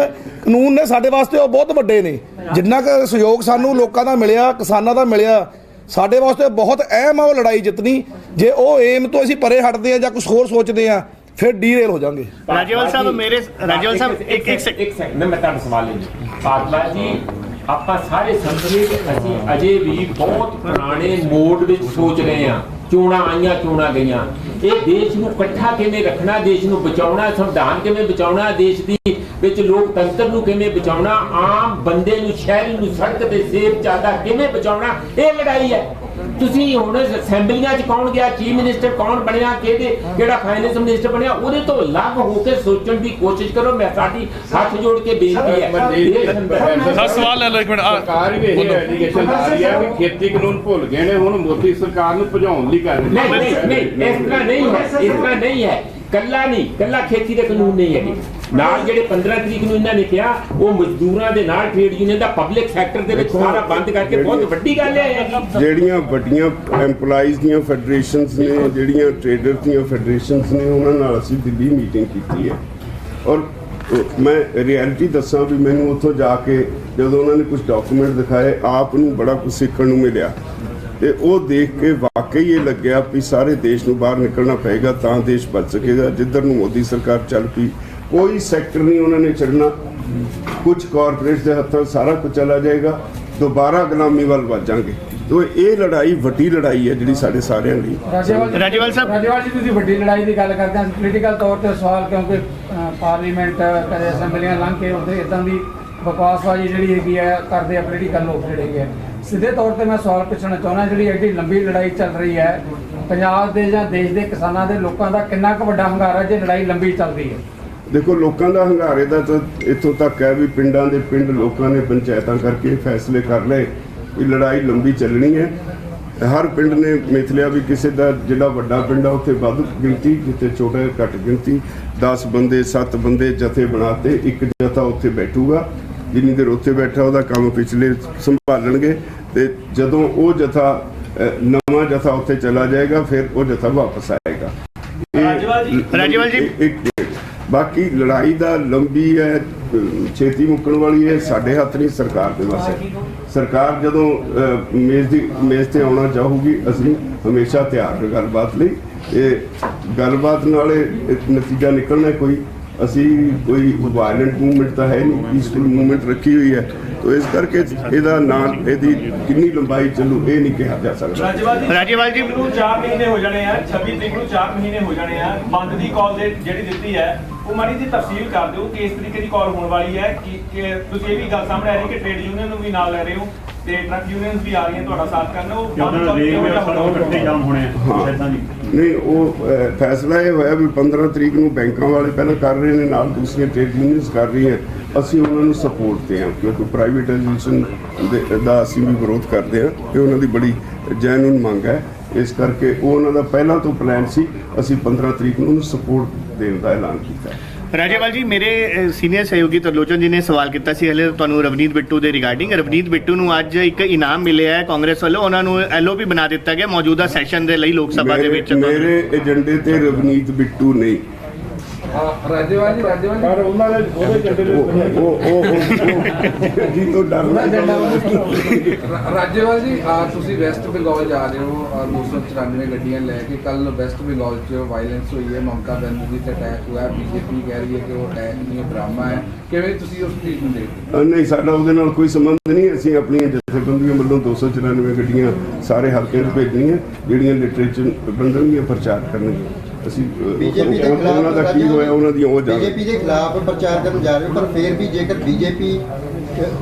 ਕਾਨੂੰਨ ਨੇ ਸਾਡੇ ਵਾਸਤੇ ਉਹ ਬਹੁਤ ਵੱਡੇ ਨੇ। ਜਿੰਨਾ ਕੁ ਸਹਿਯੋਗ ਸਾਨੂੰ ਲੋਕਾਂ ਦਾ ਮਿਲਿਆ, ਕਿਸਾਨਾਂ ਦਾ ਮਿਲਿਆ, ਸਾਡੇ ਵਾਸਤੇ ਬਹੁਤ ਅਹਿਮ ਆ ਉਹ ਲੜਾਈ ਜਿੱਤਣੀ। ਜੇ ਉਹ ਏਮ ਤੋਂ ਅਸੀਂ ਪਰੇ ਹਟਦੇ ਆ ਜਾਂ ਕੁਝ ਹੋਰ ਸੋਚਦੇ ਆ, ਫਿਰ ਡੀਰੇਲ ਹੋ ਜਾਵਾਂਗੇ। ਰਾਜੇਵਾਲ ਸਾਹਿਬ ਇੱਕ ਸੈਕਿੰਡ ਮੈਂ ਤੁਹਾਡਾ ਸਵਾਲ ਲੈਂਦਾ। ਪਾਤਲਾ ਜੀ, ਆਪਾਂ ਸਾਰੇ ਸਮਝੇ ਕਿ ਅਸੀਂ ਅਜੇ ਵੀ ਬਹੁਤ ਪੁਰਾਣੇ ਮੋਡ ਵਿੱਚ ਸੋਚ ਰਹੇ ਹਾਂ। ਚੋਣਾਂ ਆਈਆਂ, ਚੋਣਾਂ ਗਈਆਂ। ਇਹ ਦੇਸ਼ ਨੂੰ ਇਕੱਠਾ ਕਿਵੇਂ ਰੱਖਣਾ, ਦੇਸ਼ ਨੂੰ ਬਚਾਉਣਾ, ਸੰਵਿਧਾਨ ਕਿਵੇਂ ਬਚਾਉਣਾ, ਦੇਸ਼ ਦੀ ਵਿੱਚ ਲੋਕਤੰਤਰ ਨੂੰ ਕਿਵੇਂ ਬਚਾਉਣਾ, ਆਮ ਬੰਦੇ ਨੂੰ, ਸ਼ਹਿਰੀ ਨੂੰ ਸੜਕ ਤੇ ਸੇਬ ਚਾਹਤਾ ਕਿਵੇਂ ਬਚਾਉਣਾ, ਇਹ ਲੜਾਈ ਹੈ। ਤੁਸੀਂ ਹੁਣ ਅਸੈਂਬਲੀਆਂ 'ਚ ਕੌਣ ਗਿਆ, ਚੀਫ ਮਿਨਿਸਟਰ ਕੌਣ ਬਣਿਆ, ਕਿਹੜਾ ਫਾਈਨੈਂਸ ਮਿਨਿਸਟਰ ਬਣਿਆ, ਉਹਦੇ ਤੋਂ ਅਲੱਗ ਹੋ ਕੇ ਸੋਚਣ ਦੀ ਕੋਸ਼ਿਸ਼ ਕਰੋ। ਮੈਂ ਸਾਡੀ ਹੱਥ ਜੋੜ ਕੇ ਬੇਨਤੀ ਹੈ। ਸਵਾਲ ਲੈ ਲਓ ਇੱਕ ਮਿੰਟ। ਸਰਕਾਰ ਵੀ ਇਹ ਐਲੀਗੇਸ਼ਨ ਆ ਰਹੀ ਹੈ ਕਿ ਖੇਤੀ ਕਾਨੂੰਨ ਭੁੱਲ ਗਏ ਨੇ, ਹੁਣ ਮੋਦੀ ਸਰਕਾਰ ਨੂੰ ਭਜਾਉਣ ਲਈ ਕਰ ਰਹੇ ਨੇ। ਨਹੀਂ, ਇਸ ਤਰ੍ਹਾਂ ਨਹੀਂ ਹੈ। ਕੱਲਾ ਖੇਤੀ ਦੇ ਕਾਨੂੰਨ ਨਹੀਂ ਹੈਗੇ। ਨਾਲ ਜਿਹੜੇ 15 ਤਰੀਕ ਨੂੰ ਇਹਨਾਂ ਨੇ ਕਿਹਾ, ਉਹ ਮਜ਼ਦੂਰਾਂ ਦੇ ਨਾਲ ਟ੍ਰੇਡ ਯੂਨੀਅਨ ਦਾ ਪਬਲਿਕ ਸੈਕਟਰ ਦੇ ਵਿੱਚ ਸਾਰਾ ਬੰਦ ਕਰਕੇ ਬਹੁਤ ਵੱਡੀ ਗੱਲ ਹੈ। ਜਿਹੜੀਆਂ ਵੱਡੀਆਂ EMPLOYEES ਦੀਆਂ ਫੈਡਰੇਸ਼ਨਸ ਨੇ, ਜਿਹੜੀਆਂ ਟ੍ਰੇਡਰ ਦੀਆਂ ਫੈਡਰੇਸ਼ਨਸ ਨੇ, ਉਹਨਾਂ ਨਾਲ ਅਸੀਂ ਦਿੱਲੀ ਮੀਟਿੰਗ ਕੀਤੀ ਹੈ। ਔਰ ਮੈਂ ਰਿਐਲਿਟੀ ਦੱਸਾਂ ਵੀ ਮੈਨੂੰ ਉੱਥੋਂ ਜਾ ਕੇ ਜਦੋਂ ਉਹਨਾਂ ਨੇ ਕੁਝ ਡਾਕੂਮੈਂਟ ਦਿਖਾਏ, ਆਪ ਨੂੰ ਬੜਾ ਕੁਝ ਸਿੱਖਣ ਨੂੰ ਮਿਲਿਆ। ਤੇ ਉਹ ਦੇਖ ਕੇ ਵਾਕਈ ਇਹ ਲੱਗਿਆ ਵੀ ਸਾਰੇ ਦੇਸ਼ ਨੂੰ ਬਾਹਰ ਨਿਕਲਣਾ ਪਏਗਾ ਤਾਂ ਦੇਸ਼ ਬਚ ਸਕੇਗਾ। ਜਿੱਧਰ ਨੂੰ ਮੋਦੀ ਸਰਕਾਰ ਚੱਲ ਪਈ, ਕੋਈ ਸੈਕਟਰ ਨਹੀਂ ਉਹਨਾਂ ਨੇ ਛੱਡਣਾ। ਕੁਝ ਕਾਰਪੋਰੇਟਸ ਦੇ ਹੱਥਾਂ ਸਾਰਾ ਕੁਝ ਚਲਾ ਜਾਏਗਾ, ਦੁਬਾਰਾ ਗੁਲਾਮੀ ਵੱਲ ਵੱਜ ਜਾਣਗੇ। ਤੋ ਇਹ ਲੜਾਈ ਵੱਡੀ ਲੜਾਈ ਹੈ ਜਿਹੜੀ ਸਾਡੇ ਸਾਰਿਆਂ ਲਈ। ਰਾਜੇਵਾਲ ਜੀ, ਤੁਸੀਂ ਵੱਡੀ ਲੜਾਈ ਦੀ ਗੱਲ ਕਰਦੇ ਹੋ, ਪੋਲੀਟੀਕਲ ਤੌਰ ਤੇ ਸਵਾਲ, ਕਿਉਂਕਿ ਪਾਰਲੀਮੈਂਟ ਕਦੇ ਅਸੈਂਬਲੀਆਂ ਲੰਘ ਕੇ ਉੱਥੇ ਇਦਾਂ ਦੀ ਬਕਵਾਸਬਾਜ਼ੀ ਜਿਹੜੀ ਹੈਗੀ ਹੈ ਕਰਦੇ ਆ ਪੋਲੀਟੀਕਲ ਲੋਕ ਜਿਹੜੇ ਹੈਗੇ ਆ। ਸਿੱਧੇ ਤੌਰ ਤੇ ਮੈਂ ਸਵਾਲ ਪੁੱਛਣਾ ਚਾਹੁੰਦਾ, ਜਿਹੜੀ ਐਡੀ ਲੰਬੀ ਲੜਾਈ ਚੱਲ ਰਹੀ ਹੈ, ਪੰਜਾਬ ਦੇ ਜਾਂ ਦੇਸ਼ ਦੇ ਕਿਸਾਨਾਂ ਦੇ ਲੋਕਾਂ ਦਾ ਕਿੰਨਾ ਕੁ ਵੱਡਾ ਹੰਗਾਰਾ ਜੇ ਲੜਾਈ ਲੰਬੀ ਚੱਲਦੀ ਹੈ? ਦੇਖੋ, ਲੋਕਾਂ ਦਾ ਹੰਗਾਰੇ ਦਾ ਤਾਂ ਇੱਥੋਂ ਤੱਕ ਹੈ ਵੀ ਪਿੰਡਾਂ ਦੇ ਪਿੰਡ ਲੋਕਾਂ ਨੇ ਪੰਚਾਇਤਾਂ ਕਰਕੇ ਫੈਸਲੇ ਕਰ ਲਏ ਵੀ ਲੜਾਈ ਲੰਬੀ ਚੱਲਣੀ ਹੈ। ਹਰ ਪਿੰਡ ਨੇ ਮਿਥ ਲਿਆ ਵੀ ਕਿਸੇ ਦਾ ਜਿਹੜਾ ਵੱਡਾ ਪਿੰਡ ਆ ਉੱਥੇ ਵੱਧ ਗਿਣਤੀ, ਜਿੱਥੇ ਛੋਟਾ ਘੱਟ ਗਿਣਤੀ, 10 ਬੰਦੇ 7 ਬੰਦੇ ਜਥੇ ਬਣਾਤੇ, ਇੱਕ ਜਥਾ ਉੱਥੇ ਬੈਠੂਗਾ, ਜਿੰਨੀ ਦੇਰ ਉੱਥੇ ਬੈਠਾ ਉਹਦਾ ਕੰਮ ਪਿਛਲੇ ਸੰਭਾਲਣਗੇ, ਤੇ ਜਦੋਂ ਉਹ ਜਥਾ ਨਵਾਂ ਜਥਾ ਉੱਥੇ ਚਲਾ ਜਾਏਗਾ ਫਿਰ ਉਹ ਜਥਾ ਵਾਪਸ ਆਏਗਾ। ਰਾਜੇਵਾਲ ਜੀ ਬਾਕੀ ਲੜਾਈ ਦਾ ਲੰਬੀ ਹੈ, ਛੇਤੀ ਮੁੱਕਣ ਵਾਲੀ ਹੈ, ਸਾਡੇ ਹੱਥ ਨਹੀਂ, ਸਰਕਾਰ ਦੇ ਵੱਸ ਹੈ। ਸਰਕਾਰ ਜਦੋਂ ਮੇਜ਼ ਤੇ ਆਉਣਾ ਚਾਹੂਗੀ, ਅਸੀਂ ਹਮੇਸ਼ਾ ਤਿਆਰ ਹਾਂ ਗੱਲਬਾਤ ਲਈ। ਇਹ ਗੱਲਬਾਤ ਨਾਲ ਨਤੀਜਾ ਨਿਕਲਣਾ ਕੋਈ, ਅਸੀਂ ਕੋਈ ਵਾਇਲੈਂਟ ਮੂਵਮੈਂਟ ਤਾਂ ਹੈ ਨਹੀਂ, ਪੀਸਫੁਲ ਮੂਵਮੈਂਟ ਰੱਖੀ ਹੋਈ ਹੈ। तो इस करके ਇਹਦਾ ਨਾਂ ਇਹਦੀ ਕਿੰਨੀ ਲੰਬਾਈ ਚੱਲੂ ਇਹ ਨਹੀਂ ਕਿਹਾ ਜਾ ਸਕਦਾ। ਰਾਜੇਵਾਲ ਜੀ ਨੂੰ 4 ਮਹੀਨੇ ਹੋ ਜਾਣੇ ਆ, 26 ਤਰੀਕ ਨੂੰ 4 ਮਹੀਨੇ ਹੋ ਜਾਣੇ ਆ ਬੰਦ ਦੀ ਕਾਲ ਦੇ ਜਿਹੜੀ ਦਿੱਤੀ ਹੈ, ਉਹ ਮਾੜੀ ਜੀ ਤਫਸੀਲ ਕਰ ਦਿਓ ਕਿ ਇਸ ਤਰੀਕੇ ਦੀ ਕਾਲ ਹੋਣ ਵਾਲੀ ਹੈ ਕਿ ਤੁਸੀਂ ਇਹ ਵੀ ਗੱਲ ਸਾਹਮਣੇ ਆ ਰਹੀ ਕਿ ਟ੍ਰੇਡ ਯੂਨੀਅਨ ਨੂੰ ਵੀ ਨਾਲ ਲੈ ਰਹੇ ਹੋ ਤੇ ਟਰੱਕ ਯੂਨੀਅਨਸ ਵੀ ਆ ਰਹੀਆਂ ਤੁਹਾਡਾ ਸਾਥ ਕਰਨ, ਉਹ ਇਕੱਠੇ ਜਾਮ ਹੋਣੇ ਆ ਨਹੀਂ। ਉਹ ਫੈਸਲਾ ਇਹ ਹੋਇਆ ਵੀ 15 ਤਰੀਕ ਨੂੰ ਬੈਂਕਾਂ ਵਾਲੇ ਪਹਿਲਾਂ ਕਰ ਰਹੇ ਨੇ, ਨਾਲ ਦੂਸਰੀਆਂ ਟ੍ਰੇਡ ਯੂਨੀਅਨਸ ਕਰ ਰਹੀਆਂ। ਅਸੀਂ ਉਹਨਾਂ ਨੂੰ ਸਪੋਰਟ ਤੇ ਹਾਂ ਕਿਉਂਕਿ ਪ੍ਰਾਈਵੇਟਾਈਜੇਸ਼ਨ ਦਾ ਅਸੀਂ ਵੀ ਵਿਰੋਧ ਕਰਦੇ ਹਾਂ, ਇਹ ਉਹਨਾਂ ਦੀ ਬੜੀ ਜੈਨੂਨ ਮੰਗ ਹੈ। ਇਸ ਕਰਕੇ ਉਹ ਉਹਨਾਂ ਦਾ ਪਹਿਲਾਂ ਤੋਂ ਪਲਾਨ ਸੀ, ਅਸੀਂ 15 ਤਰੀਕ ਨੂੰ ਉਹਨੂੰ ਸਪੋਰਟ ਦੇਣ ਦਾ ਐਲਾਨ ਕੀਤਾ। ਰਾਜੇਵਾਲ ਜੀ, ਮੇਰੇ ਸੀਨੀਅਰ ਸਹਿਯੋਗੀ ਤਰਲੋਚਨ ਜੀ ਨੇ ਸਵਾਲ ਕੀਤਾ ਸੀ ਹਲੇ ਤੁਹਾਨੂੰ ਰਵਨੀਤ ਬਿੱਟੂ ਦੇ ਰਿਗਾਰਡਿੰਗ। ਰਵਨੀਤ ਬਿੱਟੂ ਨੂੰ ਅੱਜ ਇੱਕ ਇਨਾਮ ਮਿਲਿਆ ਹੈ ਕਾਂਗਰਸ ਵੱਲੋਂ, ਉਹਨਾਂ ਨੂੰ LOP ਬਣਾ ਦਿੱਤਾ ਗਿਆ ਮੌਜੂਦਾ ਸੈਸ਼ਨ ਦੇ ਲਈ ਲੋਕ ਸਭਾ ਦੇ ਵਿੱਚ। ਮੇਰੇ ਏਜੰਡੇ ਤੇ ਰਵਨੀਤ ਬਿੱਟੂ ਨਹੀਂ। ਰਾਜੇਵਾਲ ਜੀ ਪਰ ਉਹਨਾਂ ਦੇ ਉਹਦੇ ਏਜੰਡੇ ਜੀ ਤੋਂ ਡਰਨਾ। ਰਾਜੇਵਾਲ ਜੀ ਤੁਸੀਂ ਵੈਸਟ ਬੰਗਾਲ ਜਾ ਰਹੇ ਹੋ 294 ਗੱਡੀਆਂ ਲੈ ਕੇ। ਕੱਲ ਵੈਸਟ ਬੰਗਾਲ 'ਚ ਵਾਇਲੈਂਸ ਹੋਈ ਹੈ, ਮਮਤਾ ਬੈਨਰਜੀ ਤੇ ਅਟੈਕ ਹੋਇਆ, BJP ਕਹਿ ਰਹੀ ਹੈ ਕਿ ਉਹ ਅਟੈਕ ਨਹੀਂ ਹੈ, ਡਰਾਮਾ ਹੈ। ਕਿਵੇਂ ਤੁਸੀਂ ਉਸ ਚੀਜ਼ ਨੂੰ ਦੇਖਦੇ ਹੋ? ਨਹੀਂ, ਸਾਡਾ ਉਹਦੇ ਨਾਲ ਕੋਈ ਸੰਬੰਧ ਨਹੀਂ। ਅਸੀਂ ਆਪਣੀਆਂ ਜਥੇਬੰਦੀਆਂ ਵੱਲੋਂ 294 ਗੱਡੀਆਂ ਸਾਰੇ ਹਲਕਿਆਂ 'ਚ ਭੇਜਣੀਆਂ, ਜਿਹੜੀਆਂ ਲਿਟਰੇਚਰ ਬਣਨਗੀਆਂ, ਪ੍ਰਚਾਰ ਕਰਨਗੀਆਂ। ਅਸੀਂ ਬੀਜੇਪੀ ਦੇ ਖਿਲਾਫ ਉਹਨਾਂ ਦਾ ਕੀ ਹੋਇਆ ਉਹਨਾਂ ਦੀਆਂ ਉਹ ਜਾਣ। ਬੀਜੇਪੀ ਦੇ ਖਿਲਾਫ ਪ੍ਰਚਾਰ ਕਰਨ ਜਾ ਰਹੇ ਹੋ, ਪਰ ਫਿਰ ਵੀ ਜੇਕਰ BJP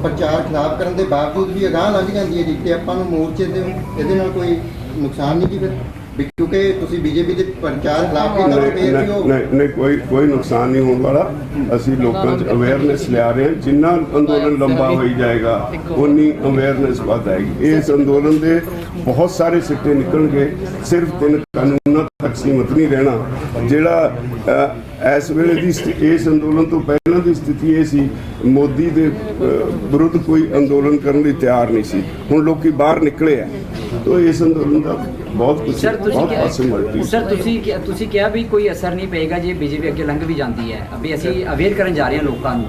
ਪ੍ਰਚਾਰ ਖਿਲਾਫ ਕਰਨ ਦੇ ਬਾਵਜੂਦ ਵੀ ਅਗਾਂਹ ਲੰਘ ਜਾਂਦੀ ਹੈ ਜੀ, ਤੇ ਆਪਾਂ ਨੂੰ ਮੋਰਚੇ ਦੇ ਇਹਦੇ ਨਾਲ ਕੋਈ ਨੁਕਸਾਨ ਨਹੀਂ ਜੀ ਫਿਰ, ਕਿਉਂਕਿ ਤੁਸੀਂ BJP ਦੇ ਪ੍ਰਚਾਰ ਖਿਲਾਫ ਕੀਤਾ ਤਾਂ ਫਿਰ ਵੀ ਉਹ ਨਹੀਂ, ਕੋਈ ਨੁਕਸਾਨ ਨਹੀਂ ਹੋਣ ਵਾਲਾ। ਅਸੀਂ ਲੋਕਾਂ 'ਚ ਅਵੇਅਰਨੈਸ ਲਿਆ ਰਹੇ ਹਾਂ। ਜਿੰਨਾ ਅੰਦੋਲਨ ਲੰਬਾ ਹੋਈ ਜਾਏਗਾ ਉਨੀ ਅਵੇਅਰਨੈਸ ਵੱਧ ਆਏਗੀ। ਇਸ ਅੰਦੋਲਨ ਦੇ ਬਹੁਤ ਸਾਰੇ ਸਿੱਟੇ ਨਿਕਲਣਗੇ। ਸਿਰਫ 3 ਕਾਨੂੰਨਾਂ ਤੱਕ ਸੀਮਤ ਨਹੀਂ ਰਹਿਣਾ। ਜਿਹੜਾ ਇਸ ਵੇਲੇ ਦੀ ਇਸ ਅੰਦੋਲਨ ਤੋਂ ਪਹਿਲਾਂ ਦੀ ਸਥਿਤੀ ਇਹ ਸੀ, ਮੋਦੀ ਦੇ ਵਿਰੁੱਧ ਕੋਈ ਅੰਦੋਲਨ ਕਰਨ ਲਈ ਤਿਆਰ ਨਹੀਂ ਸੀ। ਹੁਣ ਲੋਕੀ ਬਾਹਰ ਨਿਕਲੇ ਆ, ਤਾਂ ਇਸ ਅੰਦੋਲਨ ਦਾ ਬਹੁਤ ਕੁਝ ਬਹੁਤ ਪਾਸੇ ਮਲਟੀ। ਸਰ ਤੁਸੀਂ ਕਿਹਾ ਵੀ ਕੋਈ ਅਸਰ ਨਹੀਂ ਪਏਗਾ ਜੇ BJP ਅੱਗੇ ਲੰਘ ਵੀ ਜਾਂਦੀ ਹੈ। ਅਭੀ ਅਸੀਂ ਅਵੇਅਰ ਕਰਨ ਜਾ ਰਹੇ ਹਾਂ ਲੋਕਾਂ ਨੂੰ।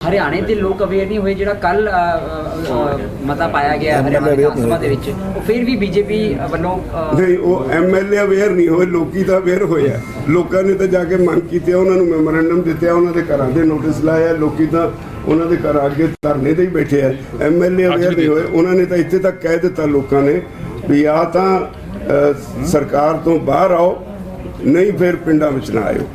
ਹਰਿਆਣੇ ਦੇ ਲੋਕ ਅਵੇਅਰ ਨਹੀਂ ਹੋਏ, ਜਿਹੜਾ ਕੱਲ ਮਤਾ ਪਾਇਆ ਗਿਆ ਹਰਿਆਣਾ ਵਿਧਾਨ ਸਭਾ ਦੇ ਵਿੱਚ, ਉਹ ਫਿਰ ਵੀ BJP ਵੱਲੋਂ ਨਹੀਂ, ਉਹ MLA ਅਵੇਅਰ ਨਹੀਂ ਹੋਏ, ਲੋਕੀ ਤਾਂ ਅਵੇਅਰ ਹੋਇਆ। ਲੋਕਾਂ ਨੇ ਤਾਂ ਜਾ ਕੇ ਮੰਗ ਕੀਤੀ, ਉਹਨਾਂ ਨੂੰ ਮੈਮੋਰੈਂਡਮ ਦਿੱਤੇ, ਉਹਨਾਂ ਦੇ ਘਰਾਂ ਦੇ ਨੋਟਿਸ ਲਾਇਆ। ਲੋਕੀ ਤਾਂ ਉਹਨਾਂ ਦੇ ਘਰ ਅੱਗੇ ਧਰਨੇ ਤੇ ਹੀ ਬੈਠੇ ਆ। MLA ਅਵੇਅਰ ਨਹੀਂ ਹੋਏ। ਉਹਨਾਂ ਨੇ ਤਾਂ ਇੱਥੇ ਤੱਕ ਕਹਿ ਦਿੱਤਾ ਲੋਕਾਂ ਨੇ ਵੀ ਆ ਤਾਂ ਸਰਕਾਰ ਤੋਂ ਬਾਹਰ ਆਓ, ਨਹੀਂ ਫਿਰ ਪਿੰਡਾਂ ਵਿੱਚ ਨਾ ਆਇਓ।